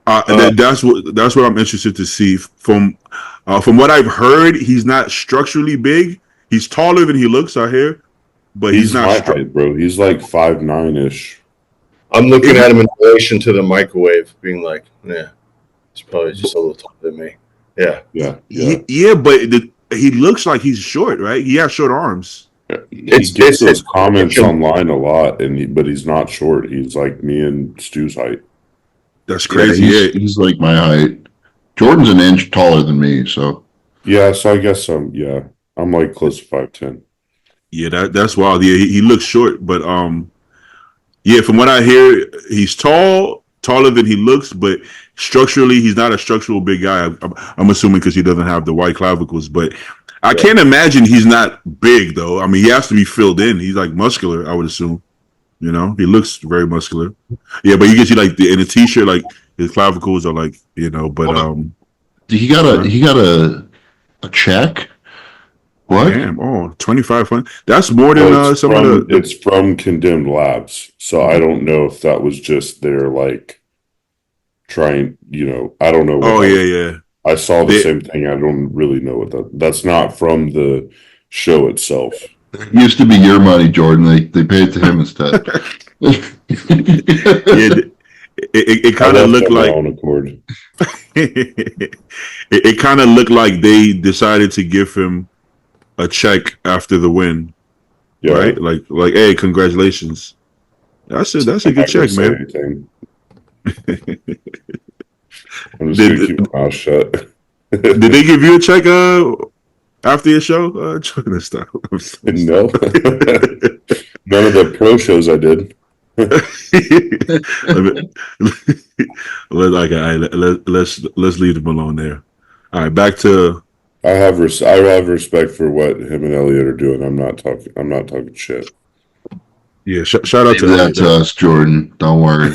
That's what I'm interested to see. From what I've heard, he's not structurally big. He's taller than he looks out here, but he's not my height, bro. He's like 5'9"-ish. I'm looking at him in relation to the microwave, being like, yeah, he's probably just a little taller than me. Yeah. Yeah, but he looks like he's short, right? He has short arms. He gets those comments online a lot, but he's not short. He's like me and Stu's height. That's crazy. He's like my height. Jordan's an inch taller than me, so. Yeah, so I guess I'm like close to 5'10". Yeah, that's wild. Yeah, he looks short, but yeah, from what I hear, he's taller than he looks, but structurally, he's not a structural big guy. I'm assuming because he doesn't have the wide clavicles, but I can't imagine he's not big though. I mean, he has to be filled in. He's like muscular, I would assume. He looks very muscular. Yeah, but you can see like in a t-shirt, like his clavicles are like, but he got a check. What? Damn! 2,500. That's more than some of the. It's from Condemned Labs, so I don't know if that was just their like trying. I don't know. Yeah. I saw the same thing. I don't really know what that's not from the show itself. It used to be your money, Jordan. They paid it to him instead. It kind of looked like. On accord. It kind of looked like they decided to give him a check after the win, right? Like, hey, congratulations. That's a good check, man. I'm just gonna keep my mouth shut. Did they give you a check after your show? No, none of the pro shows I did. Let's leave them alone there. All right, back to. I have respect for what him and Elliot are doing. I'm not talking shit. Yeah, shout out to that to us, Jordan. Don't worry.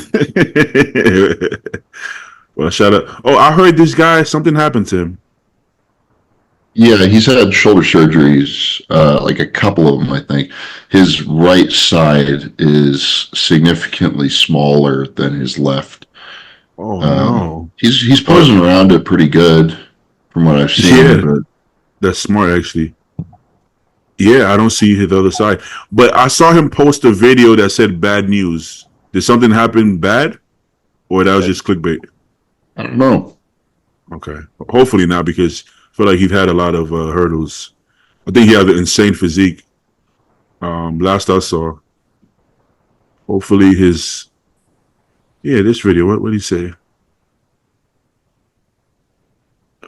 Well, shout out. Oh, I heard this guy. Something happened to him. Yeah, he's had shoulder surgeries, like a couple of them, I think. His right side is significantly smaller than his left. Oh no, he's posing around it pretty good. From what I've seen, yeah, that's smart actually. Yeah, I don't see his other side, but I saw him post a video that said bad news. Did something happen bad, or that was just clickbait? I don't know. Okay, hopefully not, because I feel like he's had a lot of hurdles. I think he had an insane physique. Last I saw. Hopefully this video. What did he say?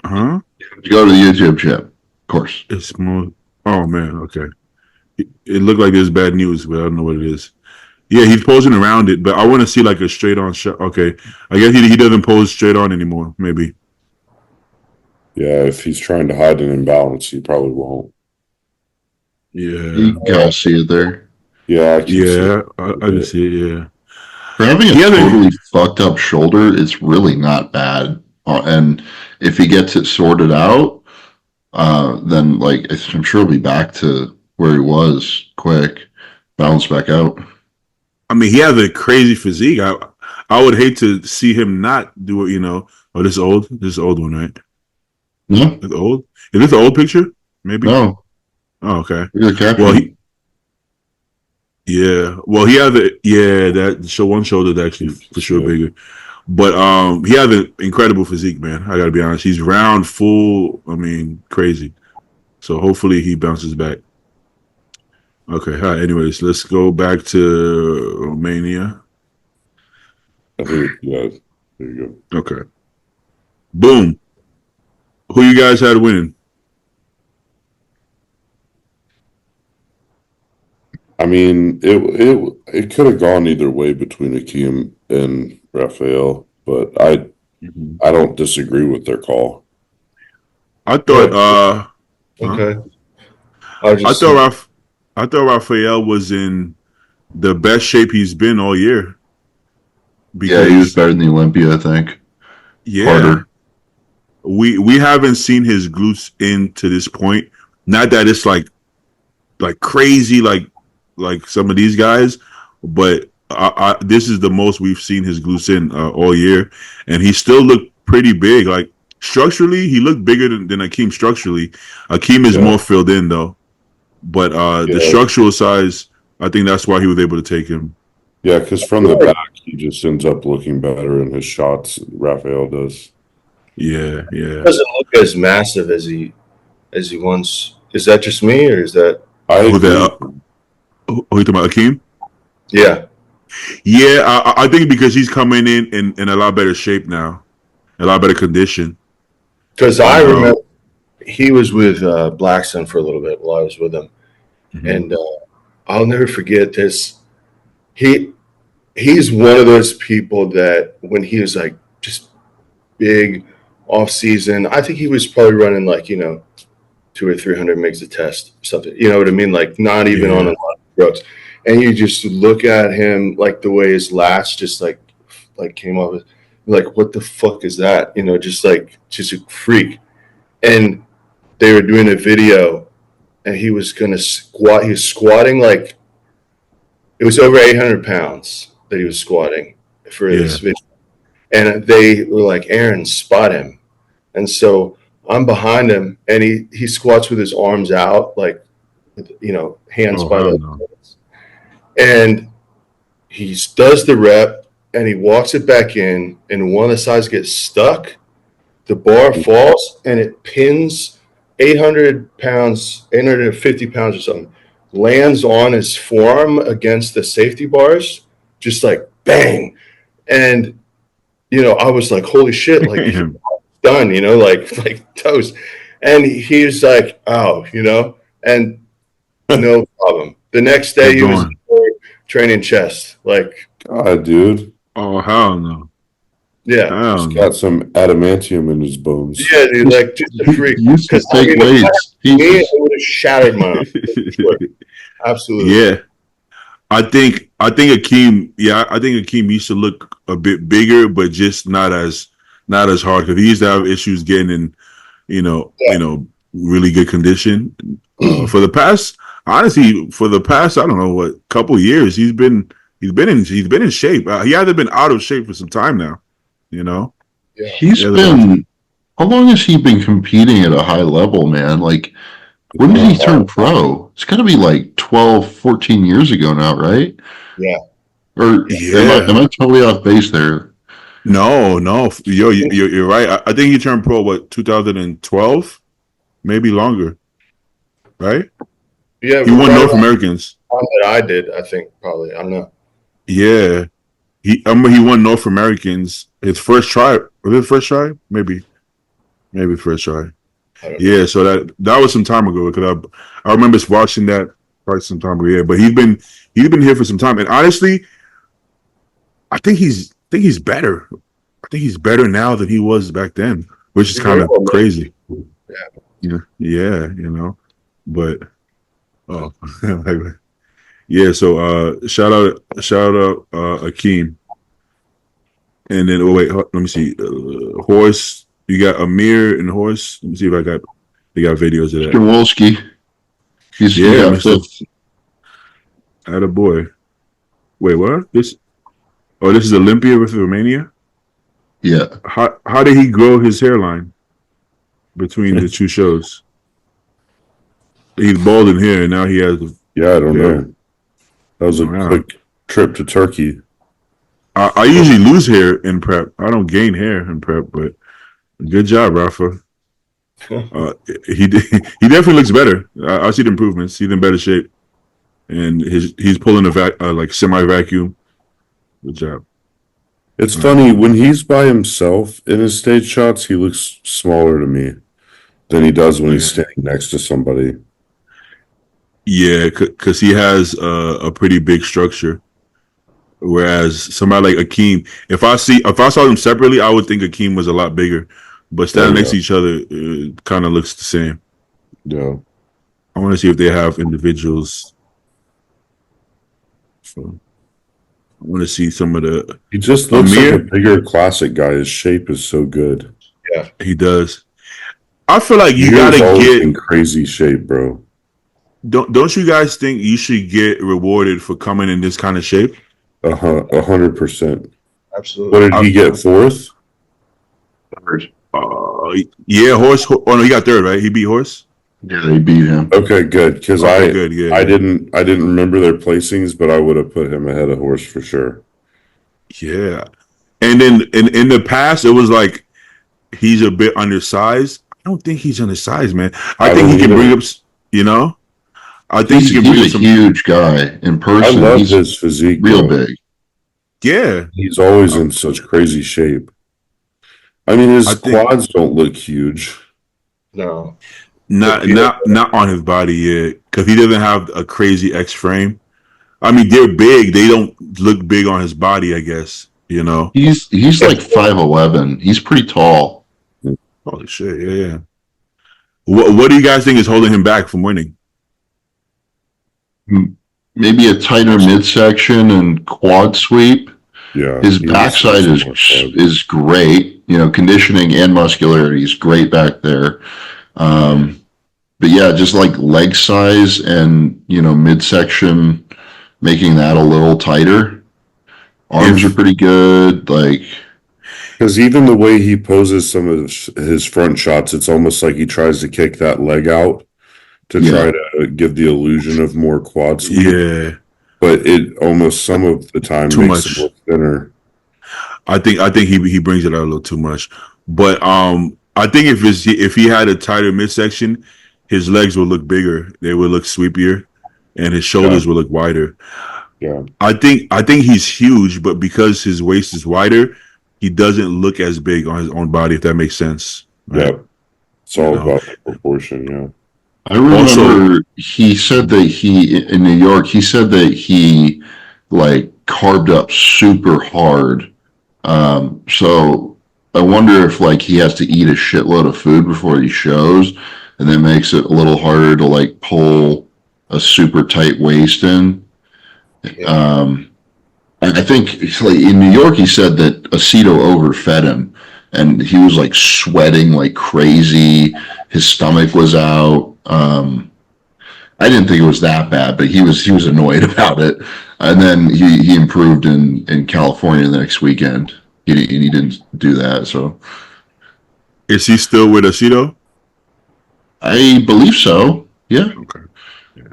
Huh? You go to the YouTube chat, of course. It's more. Oh man, okay. It looked like there's bad news, but I don't know what it is. Yeah, he's posing around it, but I want to see like a straight on shot. Okay, I guess he doesn't pose straight on anymore. Maybe. Yeah, if he's trying to hide an imbalance, he probably won't. You Yeah. can kind of see it there. Yeah, I can see Yeah. it. I just see it. Yeah. For having a He hasn't. totally fucked up shoulder, it's really not bad. And if he gets it sorted out, then like I'm sure he'll be back to where he was quick, bounce back out. I mean, he has a crazy physique. I would hate to see him not do it. You know. Oh, this is old. This is old one, right? No, It's old. Is this an old picture? Maybe. no, Oh, okay. you're the captain. Well, Well, he has that show one shoulder actually for sure bigger. But he has an incredible physique, man. I gotta be honest. He's round, full. I mean, crazy. So hopefully he bounces back. Okay. All right. Anyways, let's go back to Romania. I think, yeah, there you go. Okay. Boom. Who you guys had winning? I mean, it could have gone either way between Akeem and Raphael, but I don't disagree with their call. I thought. Okay. I thought Raphael was in the best shape he's been all year. Yeah, he was better than the Olympia, I think. Yeah. Harder. We haven't seen his glutes in to this point. Not that it's like crazy like some of these guys, but this is the most we've seen his glutes in all year, and he still looked pretty big. Like structurally, he looked bigger than Akeem structurally. Akeem is more filled in though, but the structural size, I think that's why he was able to take him. Yeah, because from the back, he just ends up looking better in his shots. Raphael does. Yeah. He doesn't look as massive as he once. Is that just me, or is that? Who you talking about, Akeem? Yeah. Yeah, I think because he's coming in a lot better shape now, a lot better condition. Because I remember he was with Blackstone for a little bit while I was with him, and I'll never forget this. He's one of those people that when he was like just big off season, I think he was probably running like 200 or 300 megs a test, something. You know what I mean? Like not even on a lot of drugs. And you just look at him like the way his lats just like came up with, like, what the fuck is that? Just a freak. And they were doing a video, and he was gonna squat. He was squatting like it was over 800 pounds that he was squatting for this video. And they were like, Aaron, spot him. And so I'm behind him, and he squats with his arms out, like, hands by the legs. And he does the rep, and he walks it back in, and one of the sides gets stuck. The bar falls, and it pins 800 pounds, 850 pounds or something, lands on his forearm against the safety bars, just like bang. And, I was like, holy shit, like done, like toast. And he's like, oh, and no problem. The next day he was training chest. Like, God, dude. Oh, hell no. Yeah. He's got some adamantium in his bones. Yeah, dude, like just a freak. He used to take weights. It would have shattered my arm. Absolutely. Yeah. I think Akeem. Yeah, I think Akeem used to look a bit bigger, but just not as hard because he used to have issues getting in, really good condition. For the past, honestly, I don't know what couple years he's been in shape. He hasn't been out of shape for some time now. Yeah. He's been. How long has he been competing at a high level, man? Like, when did he turn pro? It's got to be like 12, 14 years ago now, right? Yeah. Or am I totally off base there? No, you're right. I think he turned pro 2012, maybe longer, right? Yeah, he won North Americans. That I did, I think probably. I don't know. Yeah, he won North Americans his first try. Was it first try? Maybe first try. Yeah, so that was some time ago because I remember watching that quite some time ago. Yeah, but he's been here for some time, and honestly, I think he's better. I think he's better now than he was back then, which is kind of crazy. Yeah, but Oh, yeah. So shout out, Akeem, and then let me see, Horse. You got Amir and Horse. Let me see if they got videos of that. Wolski. He Yeah, got Mr. fifth. Attaboy. Wait, what? This is Olympia with Romania. Yeah. How did he grow his hairline between the two shows? He's bald in hair, and now he has. Yeah, I don't know. That was a quick trip to Turkey. I usually lose hair in prep. I don't gain hair in prep, but good job, Rafa. He definitely looks better. I see the improvements. He's in better shape, and he's pulling a like semi vacuum. Good job. It's funny when he's by himself in his stage shots. He looks smaller to me than he does when he's standing next to somebody. Yeah, because he has a pretty big structure. Whereas somebody like Akeem, if I saw them separately, I would think Akeem was a lot bigger. But standing next to each other, kind of looks the same. Yeah. I want to see if they have individuals. So I want to see some of the. He just looks like a bigger classic guy. His shape is so good. Yeah, he does. I feel like you gotta get in crazy shape, bro. Don't you guys think you should get rewarded for coming in this kind of shape? 100%. absolutely. What did he get? Fourth? Third. Yeah, Horse. Oh no, he got third, right? He beat Horse. Yeah, they beat him. Okay, good. Because I didn't yeah. remember their placings, but I would have put him ahead of Horse for sure. Yeah, and then in the past, it was like he's a bit undersized. I don't think he's undersized, man. I think he can bring up. I think he can bring He's a huge guy in person. I love his physique. Real big. Yeah, he's always in such crazy shape. I mean, his quads don't look huge. No, not on his body yet, because he doesn't have a crazy X frame. I mean, they're big. They don't look big on his body, I guess. You know, he's like 5'11". He's pretty tall. Holy shit! Yeah. What do you guys think is holding him back from winning? Maybe a tighter midsection and quad sweep. Yeah, his backside is great. You know, conditioning and muscularity is great back there. But yeah, just like leg size and midsection, making that a little tighter. Arms are pretty good. Like, because even the way he poses some of his front shots, it's almost like he tries to kick that leg out to try to give the illusion of more quad sweep. Yeah. But it almost some of the time makes it look thinner. I think he brings it out a little too much. But I think if he had a tighter midsection, his legs would look bigger. They would look sweepier, and his shoulders would look wider. Yeah. I think he's huge, but because his waist is wider, he doesn't look as big on his own body, if that makes sense. Right? Yeah. It's all about the proportion, yeah. I remember he said that in New York, he said that he like carved up super hard. So I wonder if like he has to eat a shitload of food before he shows, and that makes it a little harder to like pull a super tight waist in. I think like in New York, he said that Aceto overfed him, and he was like sweating like crazy. His stomach was out. I didn't think it was that bad, but he was annoyed about it. And then he improved in California the next weekend. He didn't do that. So, is he still with Aceto? I believe so. Yeah. Okay. Yeah.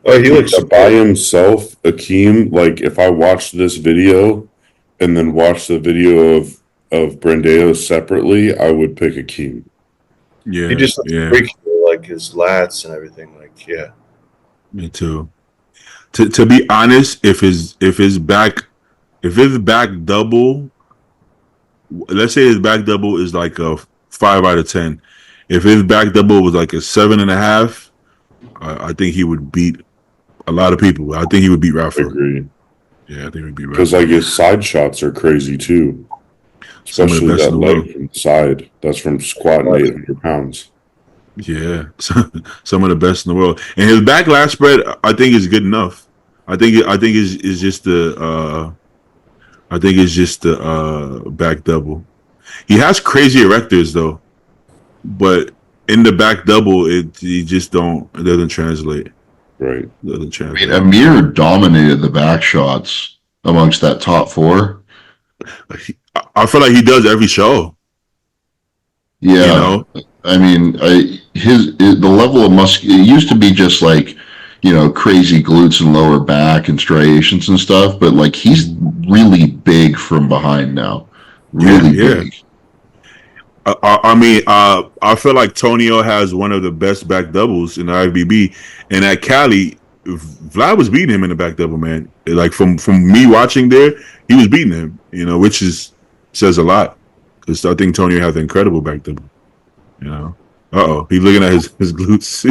Oh, he looks by himself, Akeem. Like if I watched this video and then watched the video of Brandeo separately, I would pick Akeem. Yeah. He just looks freaky, like his lats and everything. Like, yeah. Me too. To be honest, if his back double, let's say his back double is like a 5 out of 10. If his back double was like a 7.5, I think he would beat a lot of people. I think he would beat Rafa. I agree. Yeah, I think he would beat Rafa. Because like his side shots are crazy too. Especially that leg from the side. That's from squatting 800 pounds. Yeah, some of the best in the world. And his backlash spread, I think, is good enough. I think is just the back double. He has crazy erectors though, but in the back double, it doesn't translate. Right. It doesn't I translate. mean, Amir dominated the back shots amongst that top four. I feel like he does every show. Yeah, You know? I mean, the level of it used to be just like, crazy glutes and lower back and striations and stuff, but like he's really big from behind now, really big. I feel like Tonio has one of the best back doubles in the IFBB, and at Cali, Vlad was beating him in the back double, man. Like from me watching there, he was beating him, which says a lot because I think Tonio has an incredible back double. He's looking at his glutes.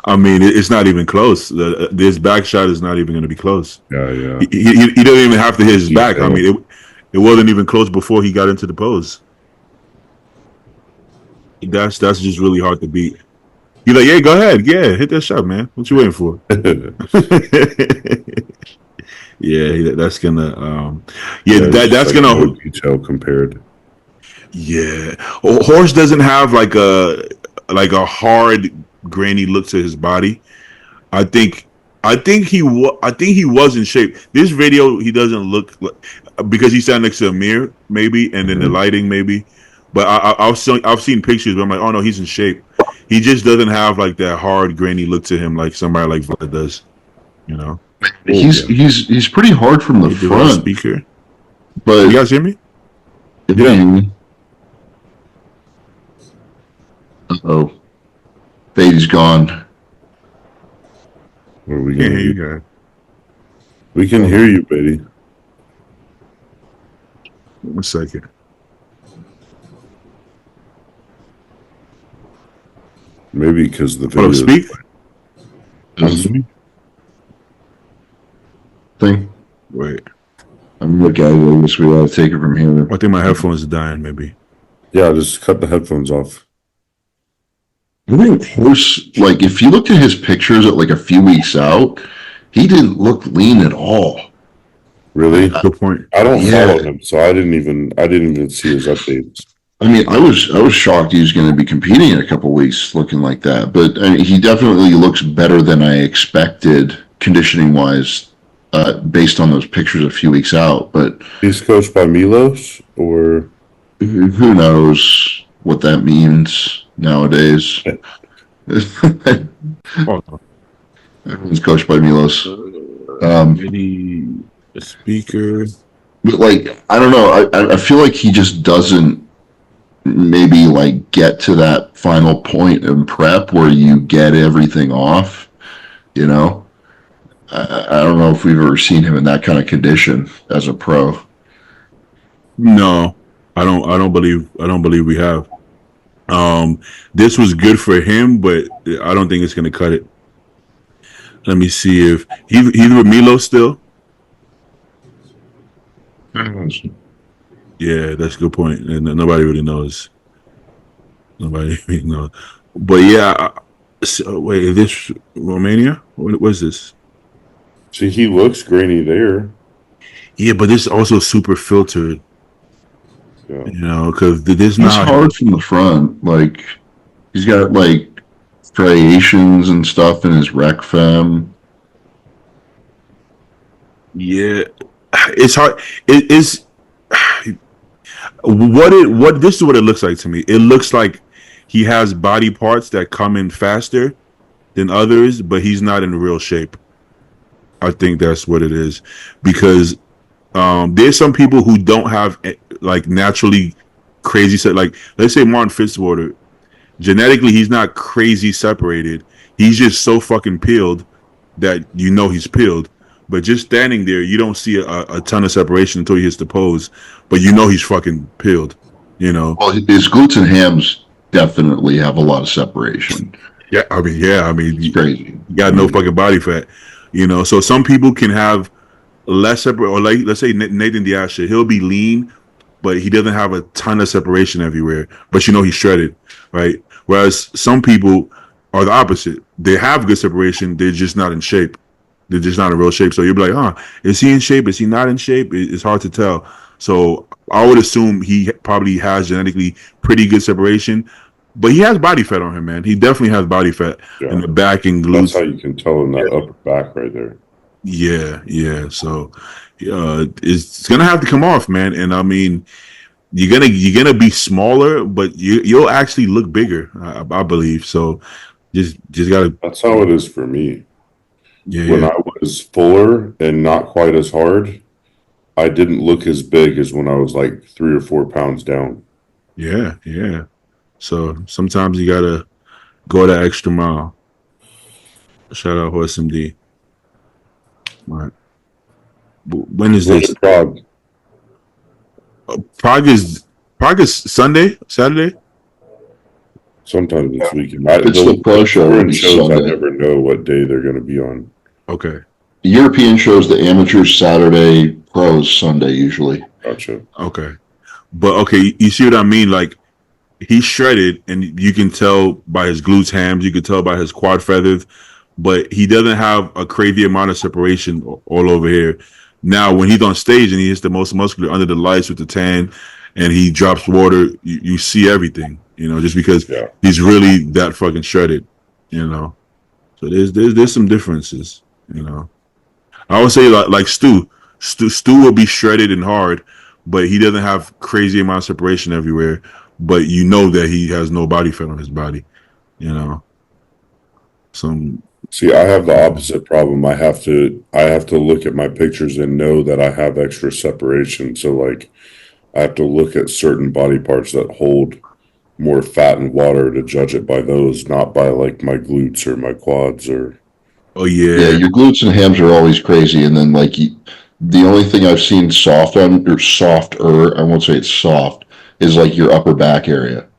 I mean, it's not even close. This back shot is not even going to be close. Yeah. He doesn't even have to hit his back. I mean, it wasn't even close before he got into the pose. That's just really hard to beat. You're like, yeah, go ahead, yeah, hit that shot, man. What you waiting for? Yeah, that's gonna. That's gonna. No detail compared. Yeah, Horse doesn't have like a hard grainy look to his body. I think he was in shape. This video he doesn't look like, because he's standing next to a mirror maybe, and then the lighting maybe. But I've seen pictures where I'm like, oh no, he's in shape. He just doesn't have like that hard grainy look to him like somebody like Vlad does. He's pretty hard from the front. Speaker, but you guys hear me? Yeah. Uh-oh. Baby's gone. What are we Can't gonna hear you do? guys. We can hear you, Betty. 1 second. Maybe because the Hold video. up, speak. Thing. Wait, I'm looking at it. I guess we gotta take it from here. I think my headphones are dying. Maybe. Yeah, just cut the headphones off. I think Horse, like, if you looked at his pictures at like a few weeks out, he didn't look lean at all. Really? Good point. I don't follow him, so I didn't even see his updates. I mean, I was shocked he was going to be competing in a couple of weeks looking like that. But I mean, he definitely looks better than I expected conditioning wise, based on those pictures a few weeks out. But He's coached by Milos, or who knows what that means nowadays? Everyone's coached by Milos. Maybe a speaker. But like, I don't know. I feel like he just doesn't maybe like get to that final point in prep where you get everything off. I don't know if we've ever seen him in that kind of condition as a pro. No, I don't believe we have. This was good for him, but I don't think it's gonna cut it. Let me see if he's with Milo still. Yeah, that's a good point, and nobody really knows. Nobody really knows. But yeah, wait, is this Romania? What was this? see, he looks grainy there. Yeah, but this is also super filtered. Yeah. Because this He's not hard from the front. Like, he's got like striations and stuff in his rec fem. Yeah, it's hard. It is what this is what it looks like to me. It looks like he has body parts that come in faster than others, but he's not in real shape. I think that's what it is, because there's some people who don't have like naturally crazy set. Like, let's say Martin Fitzwater, genetically he's not crazy separated. He's just so fucking peeled that he's peeled. But just standing there, you don't see a ton of separation until he hits the pose. But he's fucking peeled. Well, his glutes and hams definitely have a lot of separation. Yeah, I mean, It's crazy. You got no fucking body fat. So some people can have less separate, or like let's say Nathan Diasha, he'll be lean, but he doesn't have a ton of separation everywhere. But you know he's shredded, right? Whereas some people are the opposite. They have good separation, they're just not in shape. They're just not in real shape. So you'll be like, huh, is he in shape? Is he not in shape? It's hard to tell. So I would assume he probably has genetically pretty good separation, but he has body fat on him, man. He definitely has body fat in the back and glutes. That's how you can tell in that upper back right there. Yeah. So it's gonna have to come off, man. And I mean, you're gonna be smaller, but you'll actually look bigger, I believe. So just gotta. That's how it is for me. Yeah. When I was fuller and not quite as hard, I didn't look as big as when I was like 3 or 4 pounds down. Yeah. So sometimes you gotta go that extra mile. Shout out Horse MD. All right. When is this? Prague. Prague is Sunday, Saturday. Sometime this weekend. It's the pro show. Foreign shows, I Sunday. never know what day they're going to be on. Okay. The European shows the amateurs Saturday, pros Sunday usually. Gotcha. Okay. But okay, you see what I mean? Like he's shredded, and you can tell by his glutes, hams. You can tell by his quad feathers, but he doesn't have a crazy amount of separation all over here. Now, when he's on stage and he hits the most muscular under the lights with the tan, and he drops water, you see everything. You know, just because he's really that fucking shredded. You know, so there's some differences. You know, I would say like Stu will be shredded and hard, but he doesn't have crazy amount of separation everywhere. But you know that he has no body fat on his body. You know, See, I have the opposite problem. I have to look at my pictures and know that I have extra separation. So like I have to look at certain body parts that hold more fat and water to judge it by those, not by like my glutes or my quads or. Oh yeah. Yeah, your glutes and hams are always crazy, and then like the only thing I've seen soft on or softer, I won't say it's soft, is like your upper back area.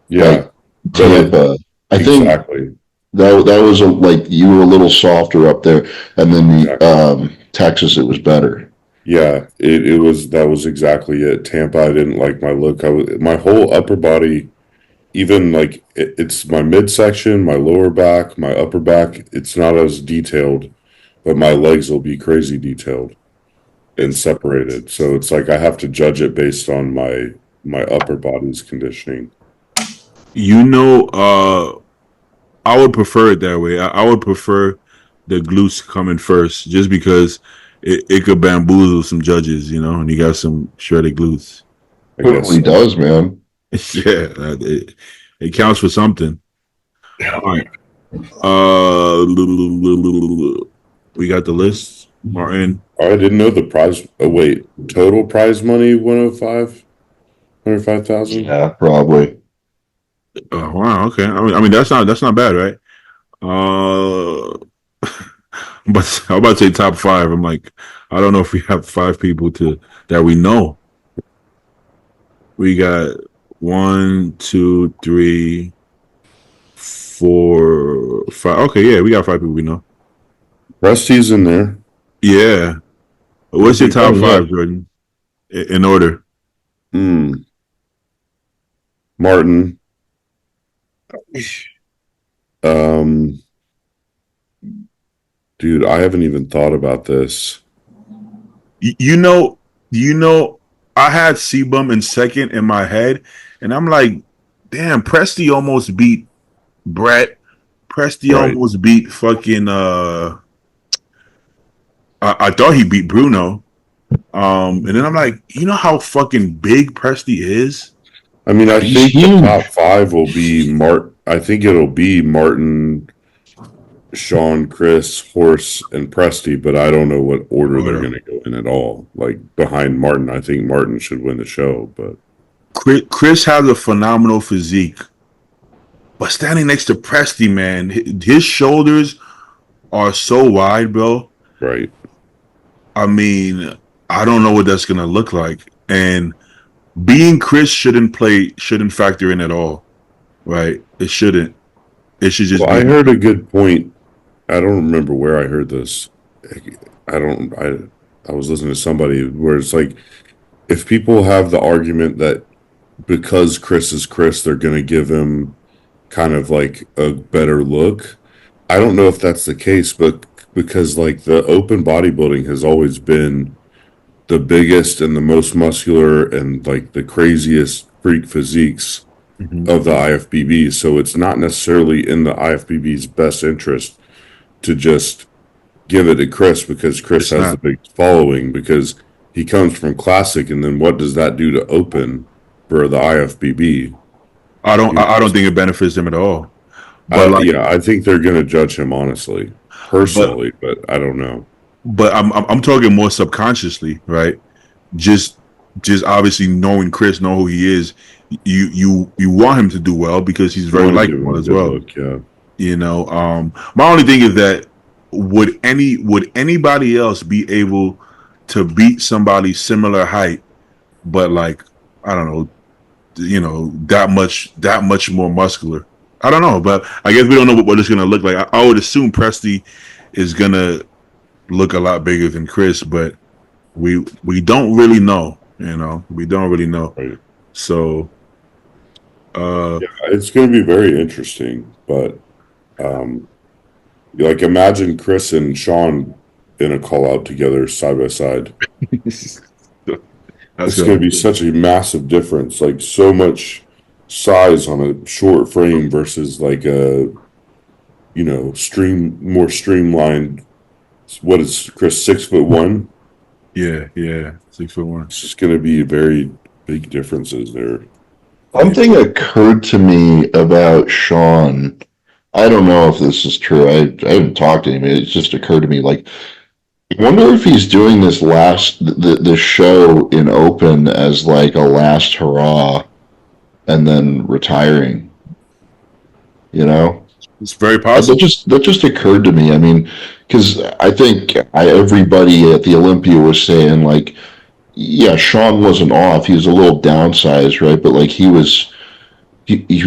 Yeah, like Tampa. I think exactly. that was like you were a little softer up there, and then Texas it was better. Yeah, that was exactly it. Tampa, I didn't like my look. My whole upper body, even like it's my midsection, my lower back, my upper back. It's not as detailed, but my legs will be crazy detailed and separated. So it's like I have to judge it based on my upper body's conditioning. You know, I would prefer it that way. I would prefer the glutes coming first, just because it could bamboozle some judges, you know, and you got some shredded glutes. It really does, man. Yeah, it counts for something. All right. We got the list, Martin. I didn't know the prize. Oh wait, total prize money 105,000. Yeah, probably. Oh, wow. Okay. I mean that's not bad, right? But I'm about to say top 5. I'm like, I don't know if we have 5 people that we know. We got 1, 2, 3, 4, 5. Okay, yeah, we got 5 people we know. Rusty's in there. Yeah. What's your top 5, Jordan? In order. Martin. Dude, I haven't even thought about this. You know, I had C-Bum in second in my head, and I'm like, damn, Presti almost beat Brett. Presti almost beat fucking I thought he beat Bruno. And then I'm like, you know how fucking big Presti is? I mean, I think the top 5 will be I think it'll be Martin, Sean, Chris, Horse, and Presti, but I don't know what order they're going to go in at all. Like behind Martin, I think Martin should win the show, but Chris has a phenomenal physique, but standing next to Presti, man, his shoulders are so wide, bro. Right. I mean, I don't know what that's going to look like, and being Chris shouldn't factor in at all, right? It shouldn't. It should just. Well, I heard a good point. I don't remember where I heard this. I was listening to somebody where it's like if people have the argument that because Chris is Chris, they're going to give him kind of like a better look. I don't know if that's the case, but because like the open bodybuilding has always been the biggest and the most muscular and like the craziest freak physiques of the IFBB. So it's not necessarily in the IFBB's best interest to just give it to Chris because Chris has a big following, because he comes from classic, and then what does that do to open for the IFBB? I don't think it benefits him at all. But I think they're going to judge him honestly, personally, but I don't know. But I'm talking more subconsciously, right? Just obviously knowing Chris, know who he is. You want him to do well because he's very likable as well. Look, yeah. You know, my only thing is that would anybody else be able to beat somebody similar height, but like, I don't know, you know, that much more muscular? I don't know, but I guess we don't know what it's gonna look like. I would assume Presti is gonna look a lot bigger than Chris, but we don't really know. You know, we don't really know. Right. So, it's going to be very interesting. But like, imagine Chris and Sean in a call out together side by side. It's going to be such a massive difference. Like, so much size on a short frame versus like a, you know, more streamlined. What is Chris, 6'1"? Yeah, 6'1". It's just going to be very big differences there. Something occurred to me about Sean. I don't know if this is true. I haven't talked to him. It just occurred to me. Like, I wonder if he's doing this the show in open as like a last hurrah, and then retiring. You know, it's very possible. That just occurred to me. I mean, because I think everybody at the Olympia was saying like, yeah, Sean wasn't off. He was a little downsized, right? But like he was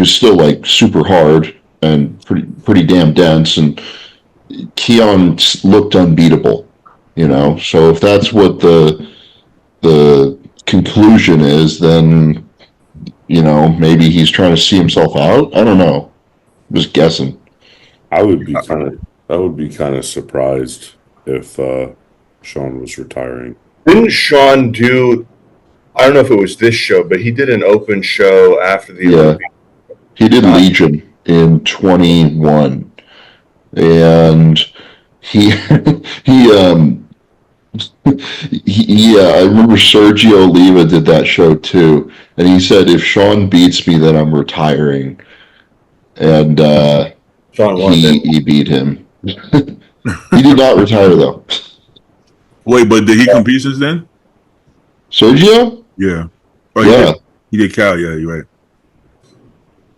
still like super hard and pretty damn dense. And Keon looked unbeatable, you know. So if that's what the conclusion is, then you know maybe he's trying to see himself out. I don't know. I'm just guessing. I would be kind of surprised if Sean was retiring. Didn't Sean do, I don't know if it was this show, but he did an open show after the Olympics. He did Legion in 21. And he I remember Sergio Oliva did that show too. And he said, if Sean beats me, then I'm retiring. And Sean won. He beat him. He did not retire though. Wait, but did he compete since then? Sergio? Yeah. Oh, yeah. He did Cal. Yeah, you're right.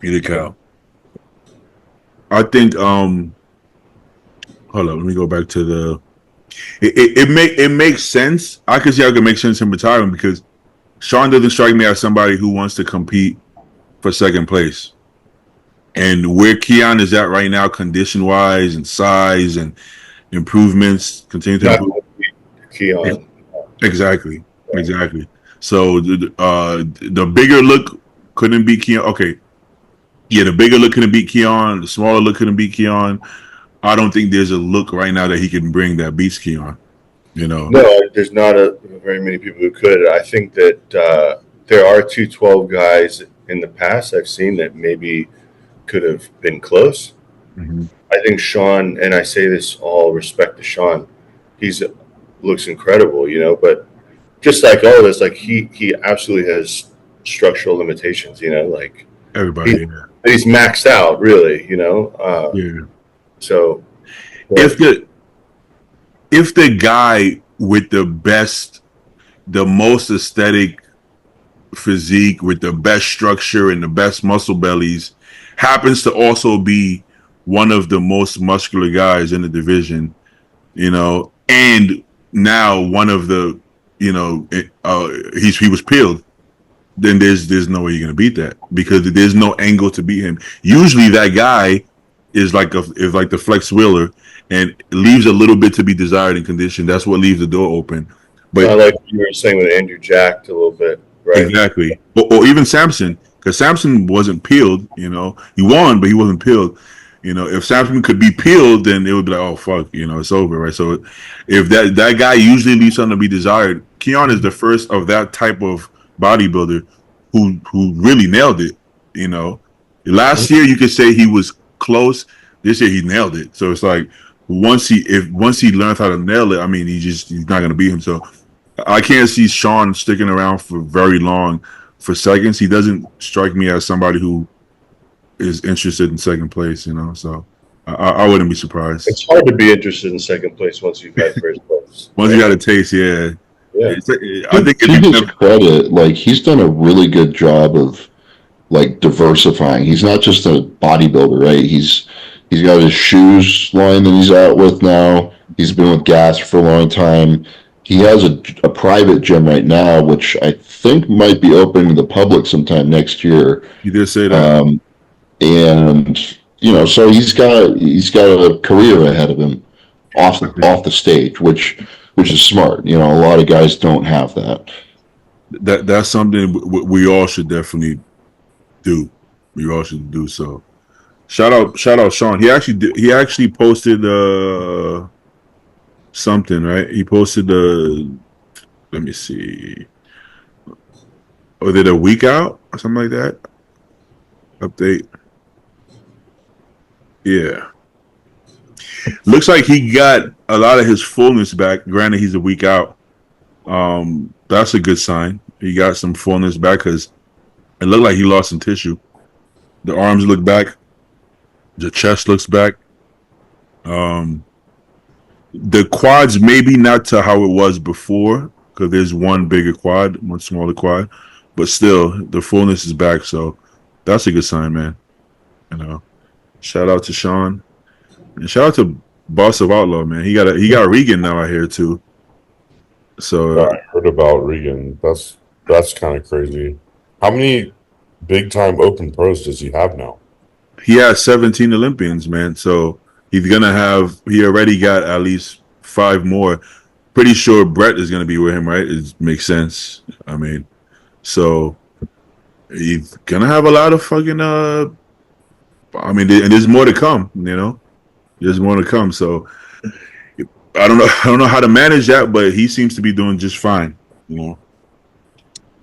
He did Cal. I think. Hold on. Let me go back to the. It makes sense. I could see how it could make sense in retirement because Sean doesn't strike me as somebody who wants to compete for second place. And where Keon is at right now, condition wise and size and improvements, continue to improve. Keon. Exactly. So the bigger look couldn't beat Keon. Okay. Yeah, the bigger look couldn't beat Keon. The smaller look couldn't beat Keon. I don't think there's a look right now that he can bring that beats Keon. You know? No, there's not very many people who could. I think that there are 212 guys in the past I've seen that maybe could have been close. Mm-hmm. I think Sean, and I say this all respect to Sean, looks incredible, you know, but just like all of us, like he absolutely has structural limitations, you know, like everybody. He's maxed out, really, you know. Yeah. So if the guy with the most aesthetic physique with the best structure and the best muscle bellies happens to also be one of the most muscular guys in the division, you know, and now one of the, you know, he was peeled, then there's no way you're gonna beat that because there's no angle to beat him. Usually that guy is like the flex wheeler and leaves a little bit to be desired in condition. That's what leaves the door open. But I like what you were saying with Andrew Jack a little bit, right? exactly, or even Samson, because Samson wasn't peeled. You know, he won, but he wasn't peeled. You know, if Samson could be peeled, then it would be like, oh fuck, you know, it's over, right? So, if that guy usually leaves something to be desired, Keon is the first of that type of bodybuilder who really nailed it. You know, last year you could say he was close. This year he nailed it. So it's like once he learns how to nail it, I mean, he's not gonna beat him. So I can't see Sean sticking around for very long for seconds. He doesn't strike me as somebody who is interested in second place, you know. So I wouldn't be surprised. It's hard to be interested in second place once you've had first place. Once you got a taste, yeah. Yeah. I think to his credit, like he's done a really good job of like diversifying. He's not just a bodybuilder, right? He's got his shoes line that he's out with now. He's been with Gas for a long time. He has a private gym right now, which I think might be opening to the public sometime next year. You did say that. And you know, so he's got a career ahead of him off the stage, which is smart. You know, a lot of guys don't have that. That's something we all should definitely do. We all should do so. Shout out Sean. He actually posted something, right? He posted let me see. Was it a week out or something like that? Update. Yeah. Looks like he got a lot of his fullness back. Granted, he's a week out. That's a good sign. He got some fullness back because it looked like he lost some tissue. The arms look back. The chest looks back. The quads maybe not to how it was before because there's one bigger quad, one smaller quad, but still the fullness is back. So that's a good sign, man. You know, shout out to Sean and shout out to Boss of Outlaw, man. He got Regan now out here too. So I heard about Regan. That's kind of crazy. How many big time open pros does he have now? he has 17 Olympians, man. So he already got at least 5 more. Pretty sure Brett is going to be with him, right? It makes sense. I mean, so he's going to have a lot of fucking, I mean, and there's more to come, you know? There's more to come. So I don't know how to manage that, but he seems to be doing just fine, you know?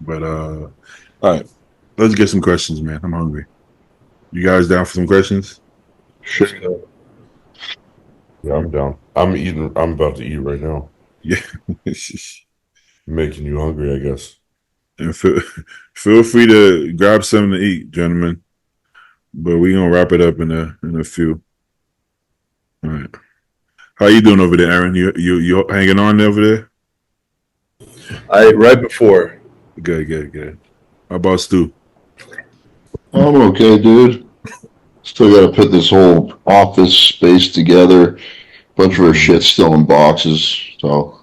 But, all right. Let's get some questions, man. I'm hungry. You guys down for some questions? Sure. Yeah, I'm down. I'm about to eat right now. Yeah. Making you hungry, I guess. And feel free to grab something to eat, gentlemen. But we're gonna wrap it up in a few. All right. How you doing over there, Aaron? You hanging on over there? Right before. Good. How about Stu? I'm okay, dude. Still got to put this whole office space together. Bunch of our shit still in boxes. So,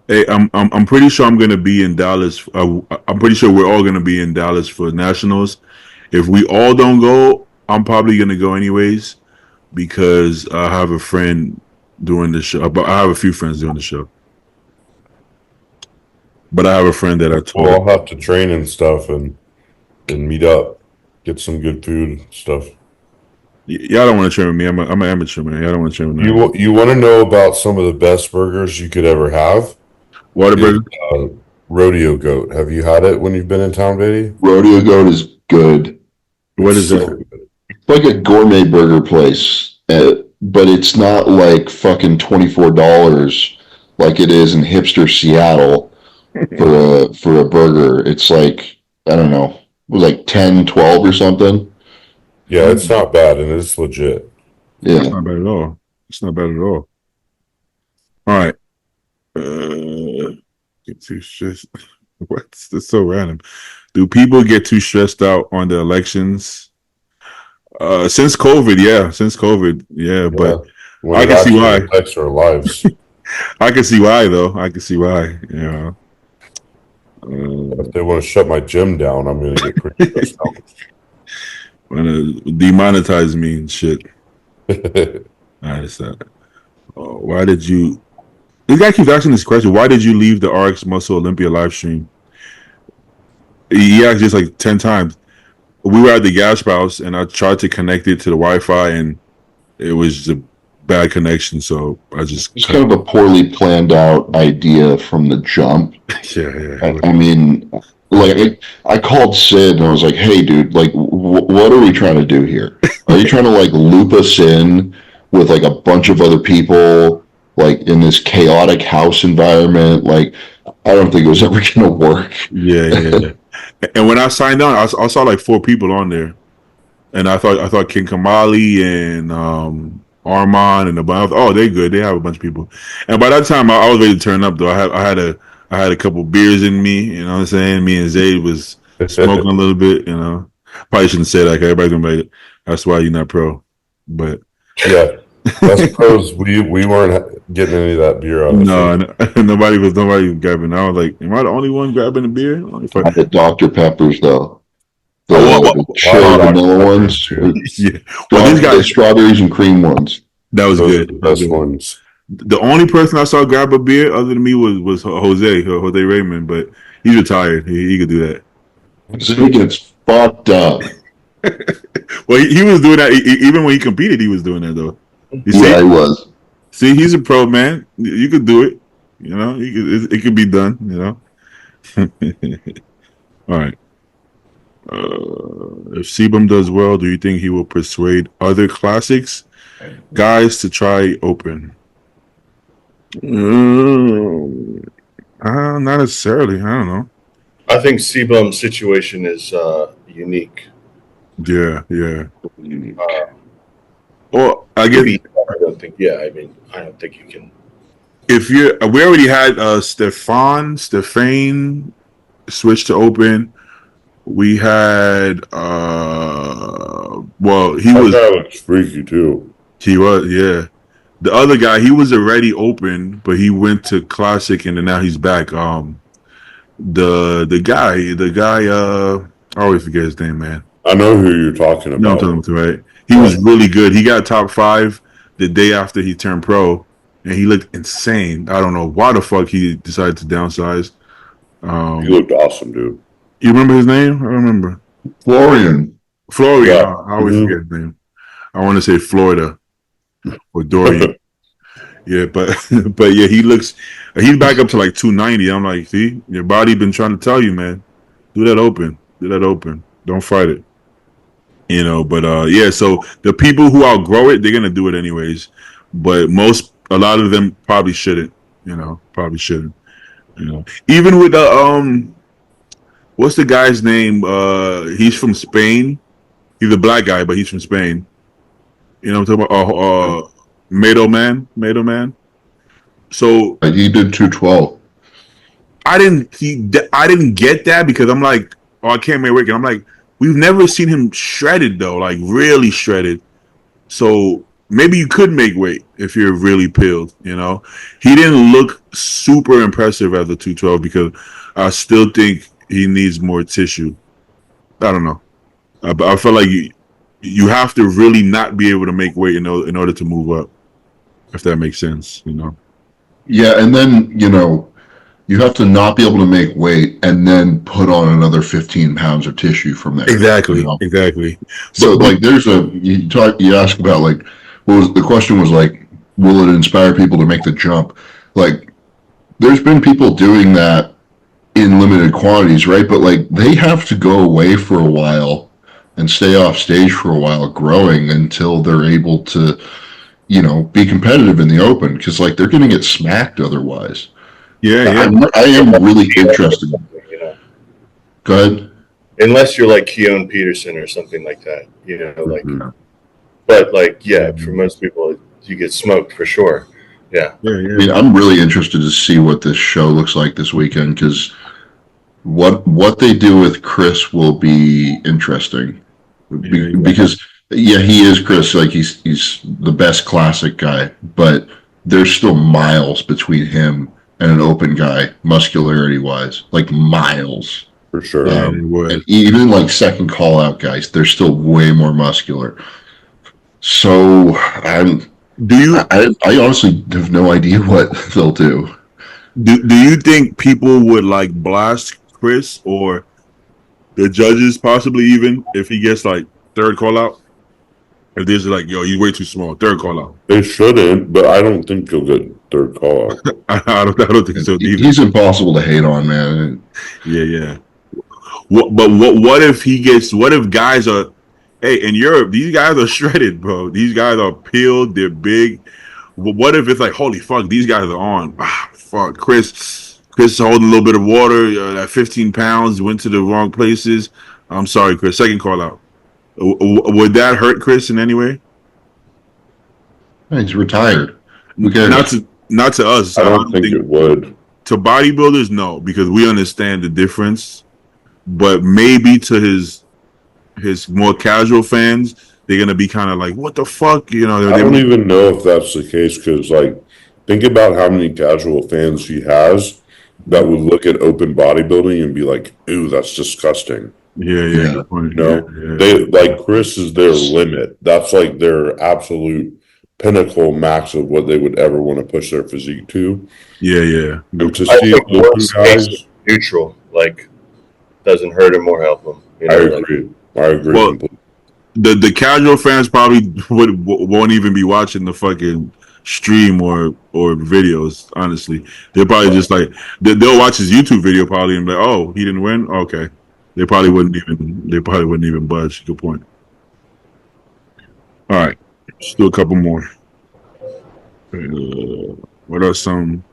hey, I'm pretty sure I'm gonna be in Dallas. I'm pretty sure we're all gonna be in Dallas for nationals. If we all don't go, I'm probably gonna go anyways because I have a friend doing the show. But I have a few friends doing the show. But I have a friend that I told. Well, I'll have to train and stuff and meet up, get some good food and stuff. Y'all don't want to train with me. I'm an amateur, man. Y'all don't want to train with me. You want to know about some of the best burgers you could ever have? Whataburger? Rodeo Goat. Have you had it when you've been in town, baby? Rodeo Goat is good. What is So it? good. It's like a gourmet burger place, but it's not like fucking $24 like it is in hipster Seattle for a burger. It's like, I don't know, it was like 10, 12 or something. Yeah, it's not bad and it's legit. Yeah. It's not bad at all. All right. Get too stressed. What's this so random? Do people get too stressed out on the elections? Since COVID, yeah. But When I it can see actually why. affects our lives. I can see why, though. You know. If they want to shut my gym down, I'm going to get pretty stressed out. Want to demonetize me and shit. I understand. Why did you This guy keeps asking this question: why did you leave the RX Muscle Olympia live stream? He asked this like 10 times. We were at the gas house, and I tried to connect it to the Wi-Fi, and it was just a bad connection. So I just It's kind of a poorly planned out idea from the jump. yeah. I mean, like I called Sid and I was like, "Hey, dude, like, what are we trying to do here? Are you trying to like loop us in with like a bunch of other people, like in this chaotic house environment? Like, I don't think it was ever going to work." Yeah. And when I signed on, I saw like 4 people on there, and I thought King Kamali and Armand and they good. They have a bunch of people. And by that time, I was ready to turn up though. I had a couple beers in me. You know what I'm saying? Me and Zayd was smoking a little bit. You know, probably shouldn't say that. 'Cause everybody's gonna be like, "That's why you're not pro." But Yeah, us pros, we weren't getting any of that beer on. nobody was grabbing. I was like, "Am I the only one grabbing a beer?" I had Dr. Peppers though. The Dr. vanilla Peppers, ones. too. Yeah. Well, these The guys, strawberries and cream ones. that was Those are good. the best ones. The only person I saw grab a beer other than me was Jose Raymond, but he's retired. He could do that. He gets fucked up. Well, he was doing that even when he competed. He was doing that though. You see, Yeah, he was. see, he's a pro man. You could do it. You know, it could be done. You know. All right. If Sebum does well, do you think he will persuade other classics guys to try open? Not necessarily. I don't know. I think Sebum's situation is unique. Yeah. Well, I guess I don't think. Yeah, I mean, I don't think you can. if you we already had Stefan switch to open. We had well, he was That guy looks freaky too. he was yeah. The other guy, he was already open, but he went to classic and then now he's back. The guy I always forget his name, man. I know who you're talking You know about. what I'm talking about, right? He was really good. He got top 5 the day after he turned pro, and he looked insane. I don't know why the fuck he decided to downsize. He looked awesome, dude. You remember his name? I remember. Florian. Florian. Yeah. I always forget his name. I want to say Florida or Dorian. Yeah, but yeah, he's back up to like 290. I'm like, see, your body been trying to tell you, man. Do that open. Don't fight it. You know, but yeah, so the people who outgrow it, they're gonna do it anyways. But a lot of them probably shouldn't. You know, even with the what's the guy's name? He's from Spain. He's a black guy, but he's from Spain. You know what I'm talking about? Mado Man. So He did 212. I didn't get that because I'm like, oh, I can't make weight. I'm like, we've never seen him shredded though, like really shredded. So maybe you could make weight if you're really peeled. You know, he didn't look super impressive at the 212 because I still think he needs more tissue. I don't know. But I feel like you have to really not be able to make weight in order to move up, if that makes sense, you know. Yeah, and then, you have to not be able to make weight and then put on another 15 pounds of tissue from there. Exactly. So, like, you ask about, like, the question was, like, will it inspire people to make the jump? Like, there's been people doing that in limited quantities, right? But, like, they have to go away for a while and stay off stage for a while growing until they're able to, be competitive in the open because, like, they're going to get smacked otherwise. Yeah. I am really interested. Go ahead. Unless you're like Keone Peterson or something like that, like. Mm-hmm. But like, yeah, for most people, you get smoked for sure. Yeah. I mean, I'm really interested to see what this show looks like this weekend because what they do with Chris will be interesting. Because he is Chris. Like he's the best classic guy, but there's still miles between him and an open guy, muscularity wise, like miles. For sure. And even like second call out guys, they're still way more muscular. So Do you I honestly have no idea what they'll do. do you think people would like blast Chris or the judges, possibly even if he gets like third call out? If there's like, yo, you way too small, third call out. They shouldn't, but I don't think he'll get third call out. I don't think so either. He's impossible to hate on, man. Yeah. What if he gets? What if guys are? Hey, in Europe, these guys are shredded, bro. These guys are peeled. They're big. What if it's like, holy fuck, these guys are on? Fuck, Chris holding a little bit of water. That 15 pounds went to the wrong places. I'm sorry, Chris. Second call out. Would that hurt Chris in any way? He's retired. Who cares? Not to us. I don't think it would. To bodybuilders, no, because we understand the difference. But maybe to his more casual fans, they're gonna be kind of like, "What the fuck?" You know. I don't even know if that's the case because, like, think about how many casual fans he has that would look at open bodybuilding and be like, "Ooh, that's disgusting." Yeah. Good point. They like Chris is their limit. That's like their absolute pinnacle max of what they would ever want to push their physique to. Yeah. And to I see think open worst case guys, is neutral, like doesn't hurt him or help him. You I know, agree. I agree. Well, completely. the casual fans probably won't even be watching the fucking stream or videos. Honestly, they're probably just like they'll watch his YouTube video probably and be like, "Oh, he didn't win. Okay." They probably wouldn't even budge. Good point. All right, let's do a couple more. What are some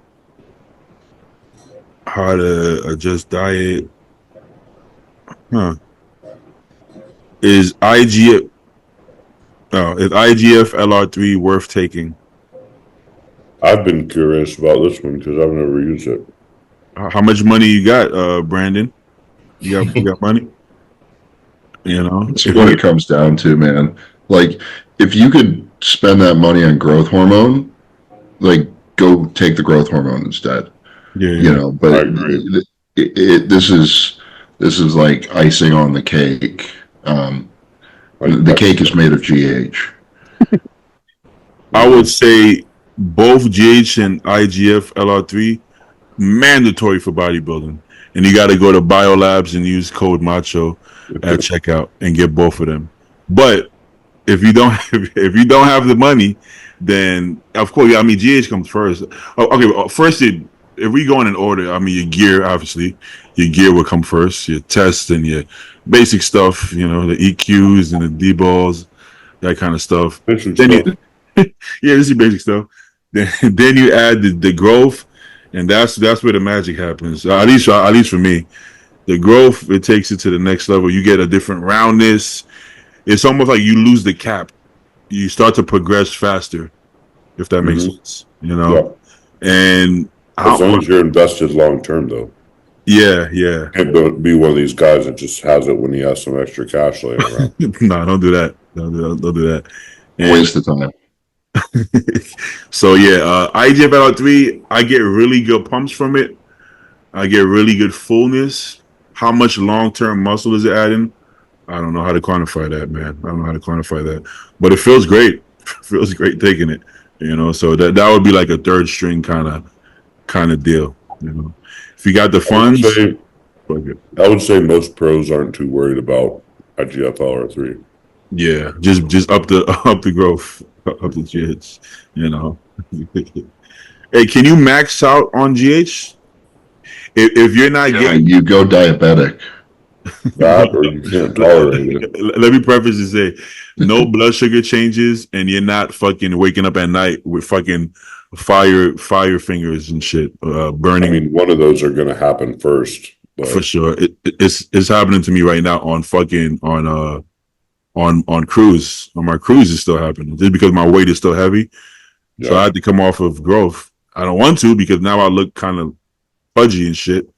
how to adjust diet? Huh? Is IGF LR3 worth taking? I've been curious about this one because I've never used it. How much money you got, Brandon? You got money? You know, That's what it comes down to, man. Like, if you could spend that money on growth hormone, like, go take the growth hormone instead. Yeah. You know, but I agree. this is like icing on the cake. The cake is made of GH. I would say both GH and IGF LR3 mandatory for bodybuilding, and you got to go to Biolabs and use code Macho at checkout and get both of them. But if you don't have the money, then of course, I mean, GH comes first. Okay, first if we go in order, I mean, your gear, obviously, your gear will come first. Your tests and your basic stuff, you know, the EQs and the D-balls, that kind of stuff. Yeah, this is basic stuff. Then you add the growth, and that's where the magic happens. At least for me, the growth, it takes it to the next level. You get a different roundness. It's almost like you lose the cap. You start to progress faster, if that makes sense. You know, and as long as you're invested long term, though. Yeah. Can't be one of these guys that just has it when he has some extra cash laying around. No, don't do that. Don't do that. And waste the time. So yeah, IGF-LR3, I get really good pumps from it. I get really good fullness. How much long-term muscle is it adding? I don't know how to quantify that, man. I don't know how to quantify that, but it feels great. It feels great taking it. You know, so that would be like a third string kind of deal. You know, if you got the funds, I would say most pros aren't too worried about IGF-LR3. Yeah, just up the growth, up the GH. You know, hey, can you max out on GH? If you're not getting, you go diabetic. That or you can't tolerate it. Let me preface and say, no blood sugar changes, and you're not fucking waking up at night with fucking fire fingers and shit, burning. I mean, one of those are going to happen first. But. For sure, it's happening to me right now on fucking on cruise. On my cruise is still happening just because my weight is still heavy. Yeah. So I had to come off of growth. I don't want to because now I look kind of pudgy and shit.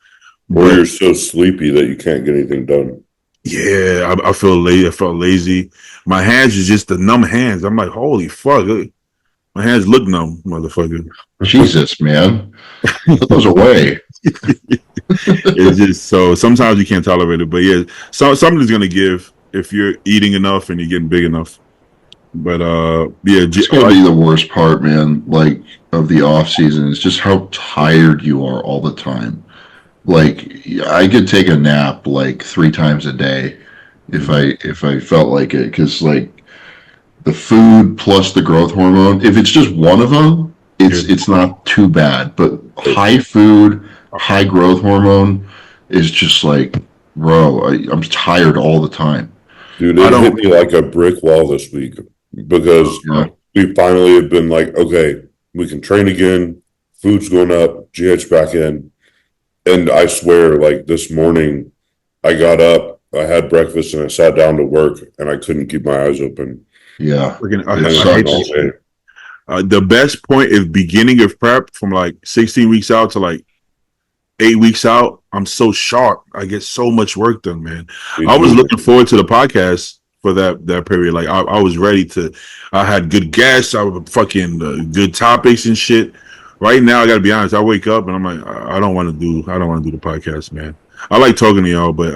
Or you're so sleepy that you can't get anything done. Yeah, I feel lazy. I felt lazy. My hands is just the numb hands. I'm like, holy fuck. My hands look numb, motherfucker. Jesus, man. Put those away. It's just so sometimes you can't tolerate it. But yeah, so something's gonna give if you're eating enough and you're getting big enough. But yeah, It's gonna be the worst part, man. Like of the off season is just how tired you are all the time. Like I could take a nap like 3 times a day if I felt like it, because like the food plus the growth hormone. If it's just one of them, it's not too bad. But high food, high growth hormone is just like, bro, I'm tired all the time. Dude, it hit me like a brick wall this week because we finally have been like, okay, we can train again. Food's going up, GH back in. And I swear, like this morning, I got up, I had breakfast, and I sat down to work, and I couldn't keep my eyes open. Yeah. I hate this shit. The best point is beginning of prep from like 16 weeks out to like 8 weeks out. I'm so sharp. I get so much work done, man. I was looking forward to the podcast for that period. Like I was ready to. I had good guests. I was fucking good topics and shit. Right now, I gotta be honest. I wake up and I'm like, I don't want to do the podcast, man. I like talking to y'all, but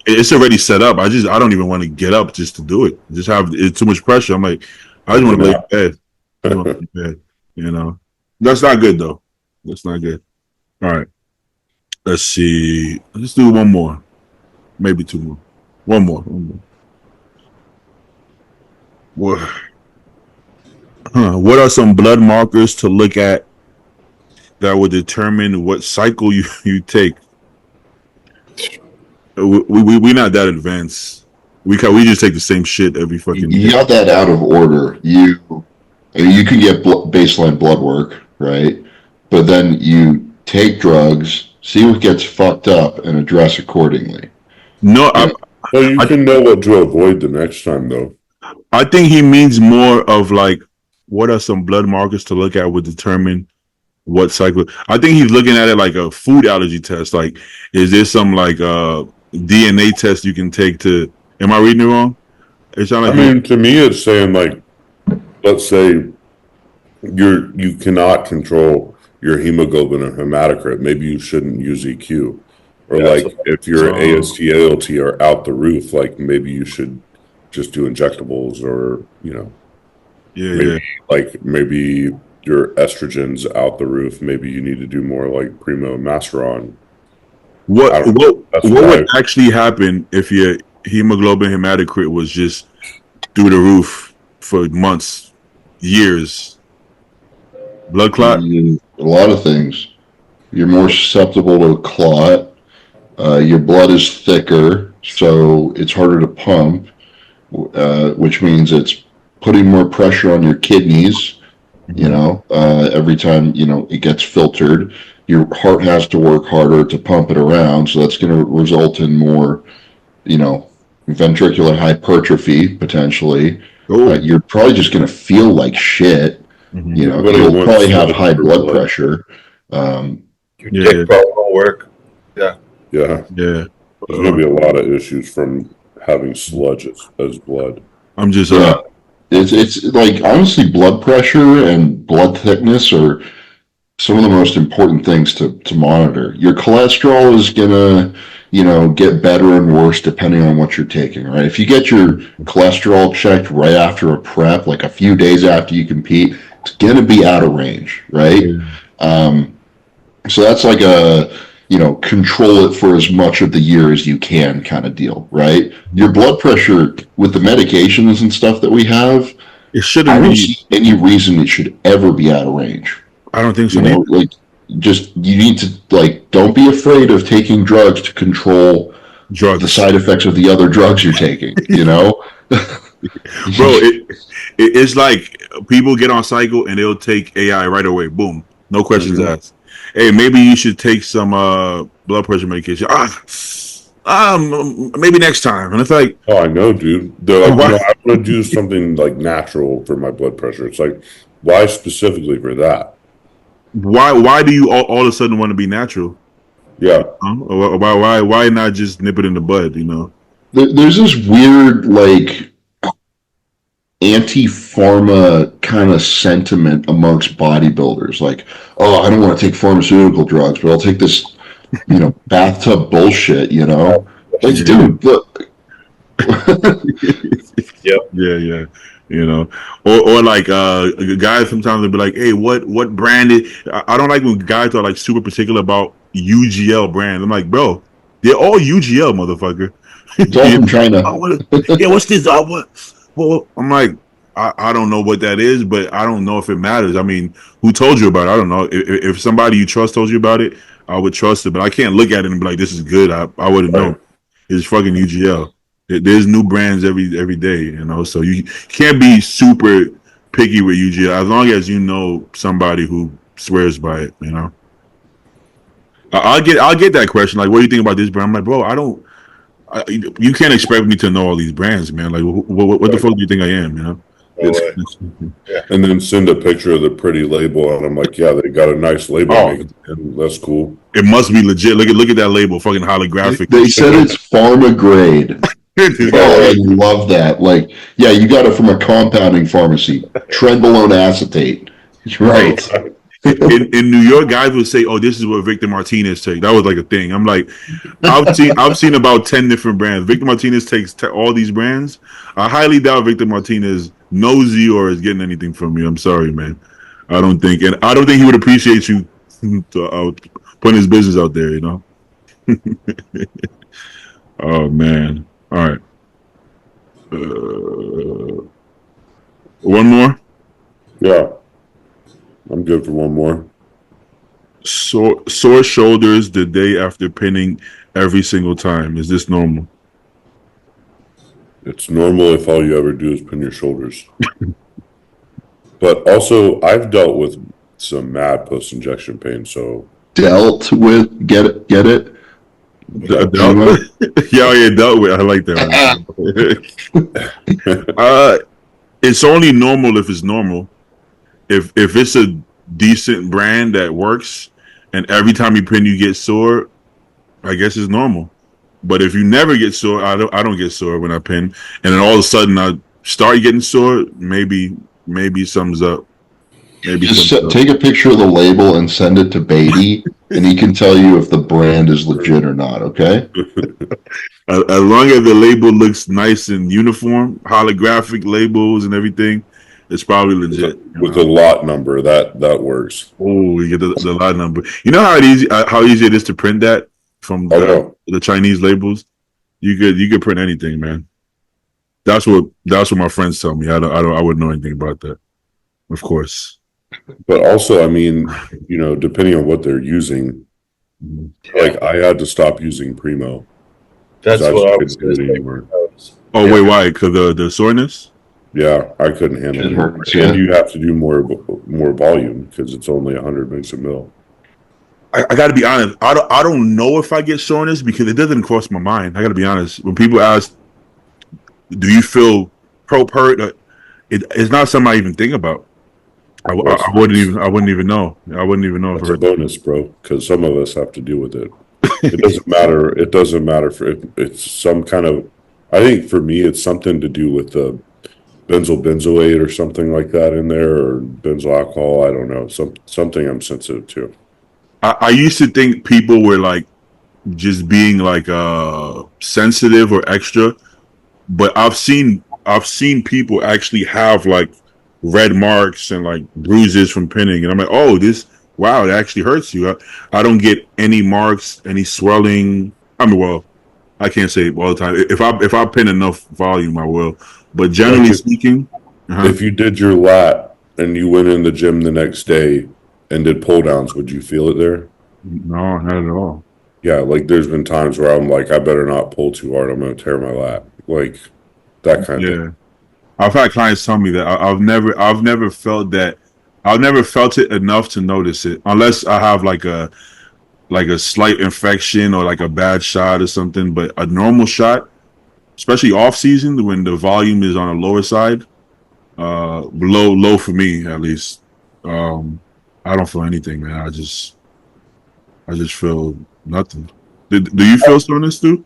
it's already set up. I don't even want to get up just to do it. It's too much pressure. I'm like, I just want to lay in bed. I want to lay in bed. You know, that's not good though. That's not good. All right, let's see. Let's do one more, maybe two more. One more. What are some blood markers to look at that will determine what cycle you take? We're not that advanced. We just take the same shit every fucking day. You got that out of order. You can get baseline blood work, right? But then you take drugs, see what gets fucked up, and address accordingly. No, you can know what to avoid the next time, though. I think he means more of like, what are some blood markers to look at would determine what cycle? I think he's looking at it like a food allergy test. Like, is there some like DNA test you can take to? Am I reading it wrong? To me, it's saying like, let's say you cannot control your hemoglobin or hematocrit. Maybe you shouldn't use EQ, or if your AST, ALT are out the roof, like maybe you should just do injectables, or maybe your estrogen's out the roof. Maybe you need to do more like Primo Masteron. What would actually happen if your hemoglobin hematocrit was just through the roof for months, years? Blood clot? A lot of things. You're more susceptible to a clot. Your blood is thicker, so it's harder to pump, which means it's putting more pressure on your kidneys. Every time it gets filtered, your heart has to work harder to pump it around, so that's going to result in more ventricular hypertrophy potentially. You're probably just going to feel like shit. You'll probably have high blood pressure. Your dick probably won't work. Yeah. There's going to be a lot of issues from having sludge as blood. I'm just it's like, honestly, blood pressure and blood thickness are some of the most important things to monitor. Your cholesterol is gonna get better and worse depending on what you're taking, right? If you get your cholesterol checked right after a prep, like a few days after you compete, it's gonna be out of range, right? So that's like a control it for as much of the year as you can kind of deal, right? Your blood pressure with the medications and stuff that we have, I don't see any reason it should ever be out of range. I don't think so. You need to don't be afraid of taking drugs to control the side effects of the other drugs you're taking. Bro, it's like people get on cycle and they'll take AI right away. Boom, no questions asked. Hey, maybe you should take some blood pressure medication. Maybe next time. And it's like, oh, I know, dude. I want to do something like natural for my blood pressure. It's like, why specifically for that? Why do you all of a sudden want to be natural? Yeah. Why not just nip it in the bud? There's this weird anti-pharma kind of sentiment amongst bodybuilders, like, oh, I don't want to take pharmaceutical drugs, but I'll take this, bathtub bullshit, Like, dude, look, Yep. Yeah. You know, or like guys sometimes will be like, "Hey, what brand is?" I don't like when guys are like super particular about UGL brand. I'm like, bro, they're all UGL, motherfucker. It's all from China. Yeah, what's this? Well, I'm like, I don't know what that is, but I don't know if it matters. I mean, who told you about it? I don't know. If somebody you trust told you about it, I would trust it, but I can't look at it and be like, this is good. I wouldn't know. It's fucking UGL. There's new brands every day, you know. So you can't be super picky with UGL as long as you know somebody who swears by it, you know. I'll get that question like, what do you think about this brand? I'm like, bro, you can't expect me to know all these brands, man. Like, what the fuck do you think I am, you know? No way. And then send a picture of the pretty label, and I'm like, yeah, they got a nice label. And that's cool. It must be legit. Look at that label, fucking holographic. They said it's pharma grade. Oh, I love that. Like, yeah, you got it from a compounding pharmacy. Trenbolone acetate. Right. In New York, guys would say, "Oh, this is what Victor Martinez takes." That was like a thing. I'm like, I've seen about 10 different brands. Victor Martinez takes all these brands. I highly doubt Victor Martinez knows you or is getting anything from you. I'm sorry, man. I don't think he would appreciate you putting his business out there. You know. Oh man. All right. One more. Yeah. I'm good for one more. Sore shoulders the day after pinning every single time. Is this normal? It's normal if all you ever do is pin your shoulders. But also, I've dealt with some mad post-injection pain, so... Dealt with? Get it? Dealt with? Yeah, dealt with. I like that. It's only normal if it's normal. If it's a decent brand that works and every time you pin you get sore, I guess it's normal. But if you never get sore, I don't get sore when I pin, and then all of a sudden I start getting sore, maybe something's up. Just take a picture of the label and send it to Beatty, and he can tell you if the brand is legit or not, okay? As long as the label looks nice and uniform, holographic labels and everything, it's probably legit. With a lot number, that works. Oh, you get the lot number. You know how easy it is to print that from the Chinese labels? You could print anything, man. That's what my friends tell me. I wouldn't know anything about that, of course. But also, I mean, you know, depending on what they're using, like I had to stop using Primo. That's what I was going to anymore. Oh wait, why? Because the soreness? Yeah, I couldn't handle it. Hurts, and you have to do more volume because it's only 100 mgs a mil. I got to be honest. I don't know if I get soreness because it doesn't cross my mind. I got to be honest. When people ask, "Do you feel hurt?" It's not something I even think about. I wouldn't even know. I wouldn't even know. It's a bonus, bro, because some of us have to deal with it. It doesn't matter. It doesn't matter it's some kind of. I think for me, it's something to do with the benzoate or something like that in there, or benzyl alcohol. I don't know. Something I'm sensitive to. I used to think people were like just being like sensitive or extra, but I've seen people actually have like red marks and like bruises from pinning, and I'm like, oh, wow, it actually hurts you. I don't get any marks, any swelling. I mean, well, I can't say it all the time. If I pin enough volume, I will. But generally speaking, if you did your lat and you went in the gym the next day and did pull downs, would you feel it there? No, not at all. Yeah, like there's been times where I'm like, I better not pull too hard. I'm going to tear my lat. Like that kind of thing. I've had clients tell me that I've never felt that. I've never felt it enough to notice it, unless I have like a slight infection or like a bad shot or something. But a normal shot, especially off season when the volume is on a lower side, low for me at least. I don't feel anything, man. I just feel nothing. Do you feel soreness too?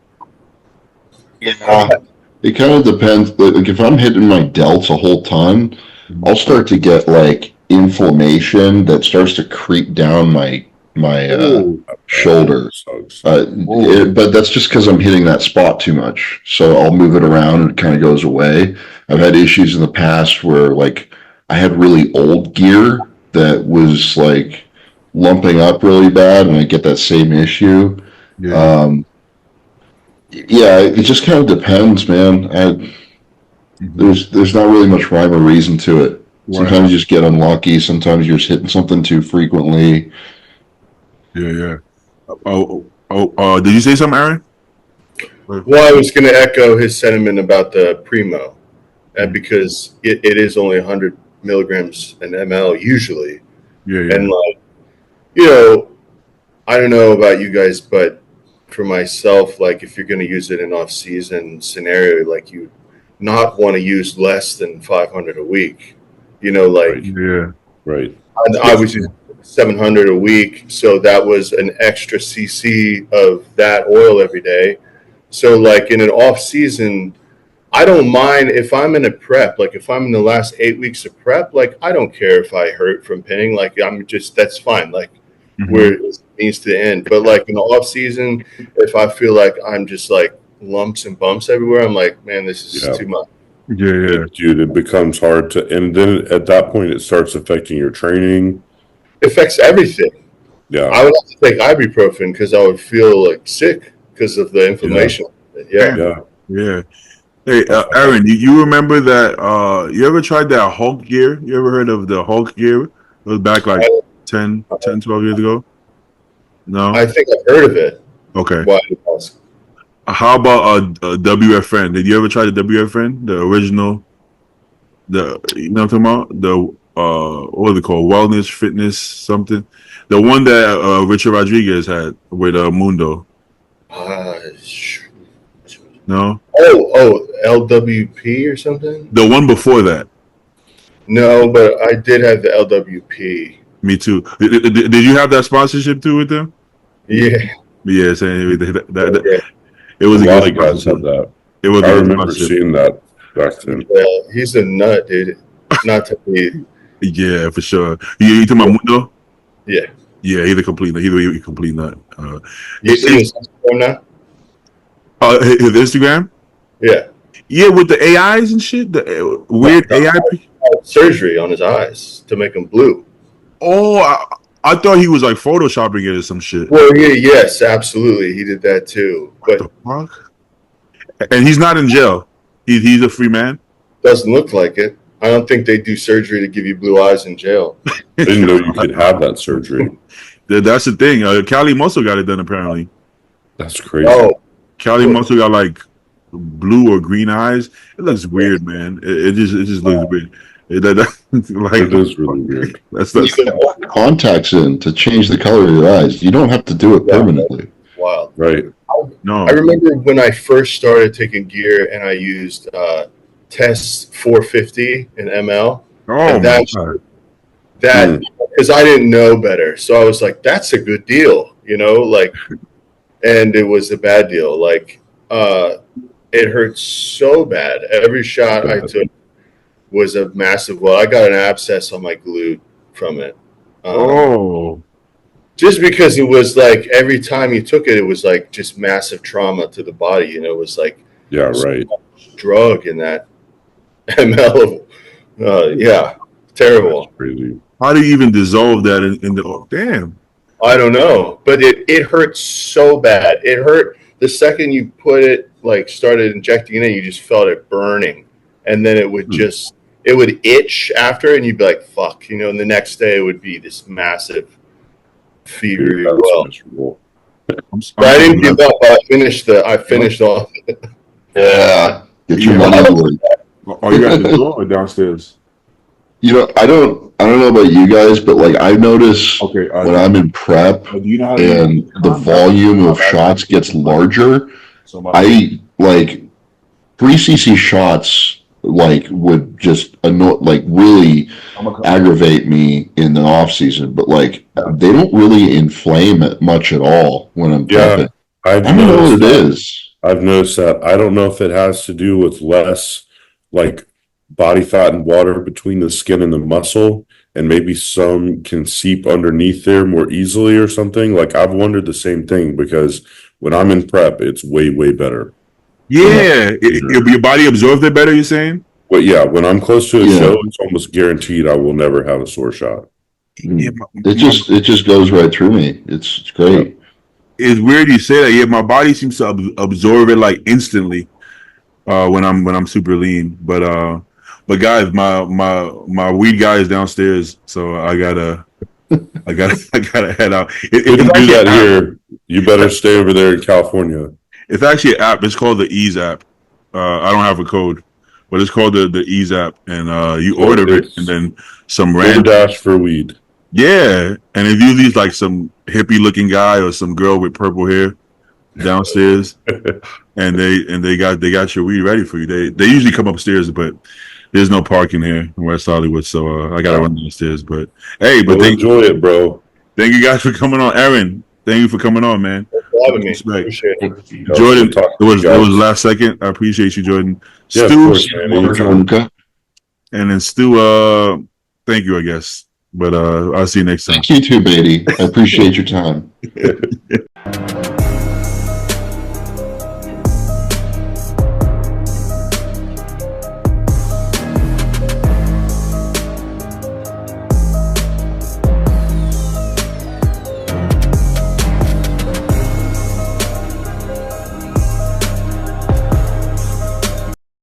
Yeah. It kind of depends. Like if I'm hitting my delts a whole ton, I'll start to get like inflammation that starts to creep down my my Ooh. shoulder. Sucks. But that's just because I'm hitting that spot too much. So I'll move it around and it kind of goes away. I've had issues in the past where like I had really old gear that was like lumping up really bad, and I get that same issue. Yeah. Yeah, it just kind of depends, man. There's not really much rhyme or reason to it. Sometimes you just get unlucky. Sometimes you're just hitting something too frequently. Yeah. Did you say something, Aaron? Well, I was going to echo his sentiment about the Primo, and because it is only 100 milligrams an ml usually. Yeah. And like, you know, I don't know about you guys, but for myself, like if you're going to use it in off-season scenario, like you not want to use less than 500 a week. You know, like Yeah. Right. I was using 700 a week, so that was an extra cc of that oil every day. So like in an off-season, I don't mind if I'm in a prep, like if I'm in the last 8 weeks of prep, like I don't care if I hurt from pinning, like that's fine. Like where it needs to end. But like in the off season, if I feel like I'm just like lumps and bumps everywhere, I'm like, man, this is too much. Yeah. Dude, it becomes hard to, and then at that point, it starts affecting your training. It affects everything. Yeah. I would have to take ibuprofen because I would feel like sick because of the inflammation. Yeah. Hey, Aaron, you remember that? You ever tried that Hulk gear? You ever heard of the Hulk gear? It was back like 10, 12 years ago. No? I think I've heard of it. Okay. Why? How about a WFN? Did you ever try the WFN? The original? You know what I'm talking about? The what was it called? Wellness, fitness, something. The one that Richard Rodriguez had with Mundo. No? Oh, LWP or something? The one before that. No, but I did have the LWP. Me too. Did you have that sponsorship too with them? Yeah. Yeah, saying that it was A a lot good of guys sponsorship. have that. It was. I remember seeing that back then. He's a nut, dude. Not to be. Yeah, for sure. You talking about Mundo? Yeah. Yeah, he's a complete nut. He's a complete nut. You see his Instagram now? His Instagram? Yeah. Yeah, with the AIs and shit. The weird AI. Surgery on his eyes to make them blue. Oh, I thought he was like photoshopping it or some shit. Well, yeah, yes, absolutely. He did that too. What the fuck? And he's not in jail. He's a free man. Doesn't look like it. I don't think they do surgery to give you blue eyes in jail. I didn't know you could have that surgery. That's the thing. Cali Muscle got it done apparently. That's crazy. Oh, Cali Muscle got like blue or green eyes. It looks weird, man. It just looks weird. It is really weird. That's You can put contacts in to change the color of your eyes. You don't have to do it permanently. wild. Right. no. I remember when I first started taking gear and I used Test 450 in ML. Oh And my god. That because I didn't know better, so I was like, "That's a good deal," you know, like, and it was a bad deal. Like, it hurt so bad. Every shot I took was a massive. Well, I got an abscess on my glute from it. Just because it was like every time you took it, it was like just massive trauma to the body. You know, it was like Right. drug in that ml of terrible. That's crazy. How do you even dissolve that in the damn? I don't know, but it hurt so bad. It hurt the second you put it, like started injecting it in, you just felt it burning, and then it would it would itch after, and you'd be like, "Fuck," you know. And the next day it would be this massive fever. Dude, that's Well, miserable. but I didn't give up. I finished off. Yeah. Get your money worth. Are you at the door or downstairs? You know, I don't know about you guys, but like I've noticed Okay. when I'm in prep Do you know how and the volume of shots gets larger, I like 3cc shots like would just really aggravate me in the off season, but like they don't really inflame it much at all when I'm prepping. I don't know what it is. I've noticed that. I don't know if it has to do with less like body fat and water between the skin and the muscle, and maybe some can seep underneath there more easily or something. Like I've wondered the same thing because when I'm in prep, it's way, way better. Yeah, your body absorbs it better. You're saying? But yeah, when I'm close to a Yeah. show, it's almost guaranteed I will never have a sore shot. Yeah, It just goes right through me. It's great. it's weird you say that. Yeah, my body seems to absorb it like instantly when I'm super lean. But guys, my weed guy is downstairs, so I gotta head out. If you do that here, you better stay over there in California. It's actually an app. It's called the EASE app. I don't have a code, but it's called the EASE app, and you order it, and then some random Dash for weed. Yeah, and it's usually like some hippie looking guy or some girl with purple hair downstairs, and they got your weed ready for you. They usually come upstairs, but there's no parking here in West Hollywood, so I gotta run downstairs. But hey, but enjoy it, bro. Thank you guys for coming on, Aaron. Thank you for coming on, man. Thanks for having me. Respect. Appreciate it. Jordan, it was last second. I appreciate you, Jordan. Yeah, Stu, of course, man. and then Stu, thank you, I guess. But I'll see you next time. Thank you too, Beatty. I appreciate your time.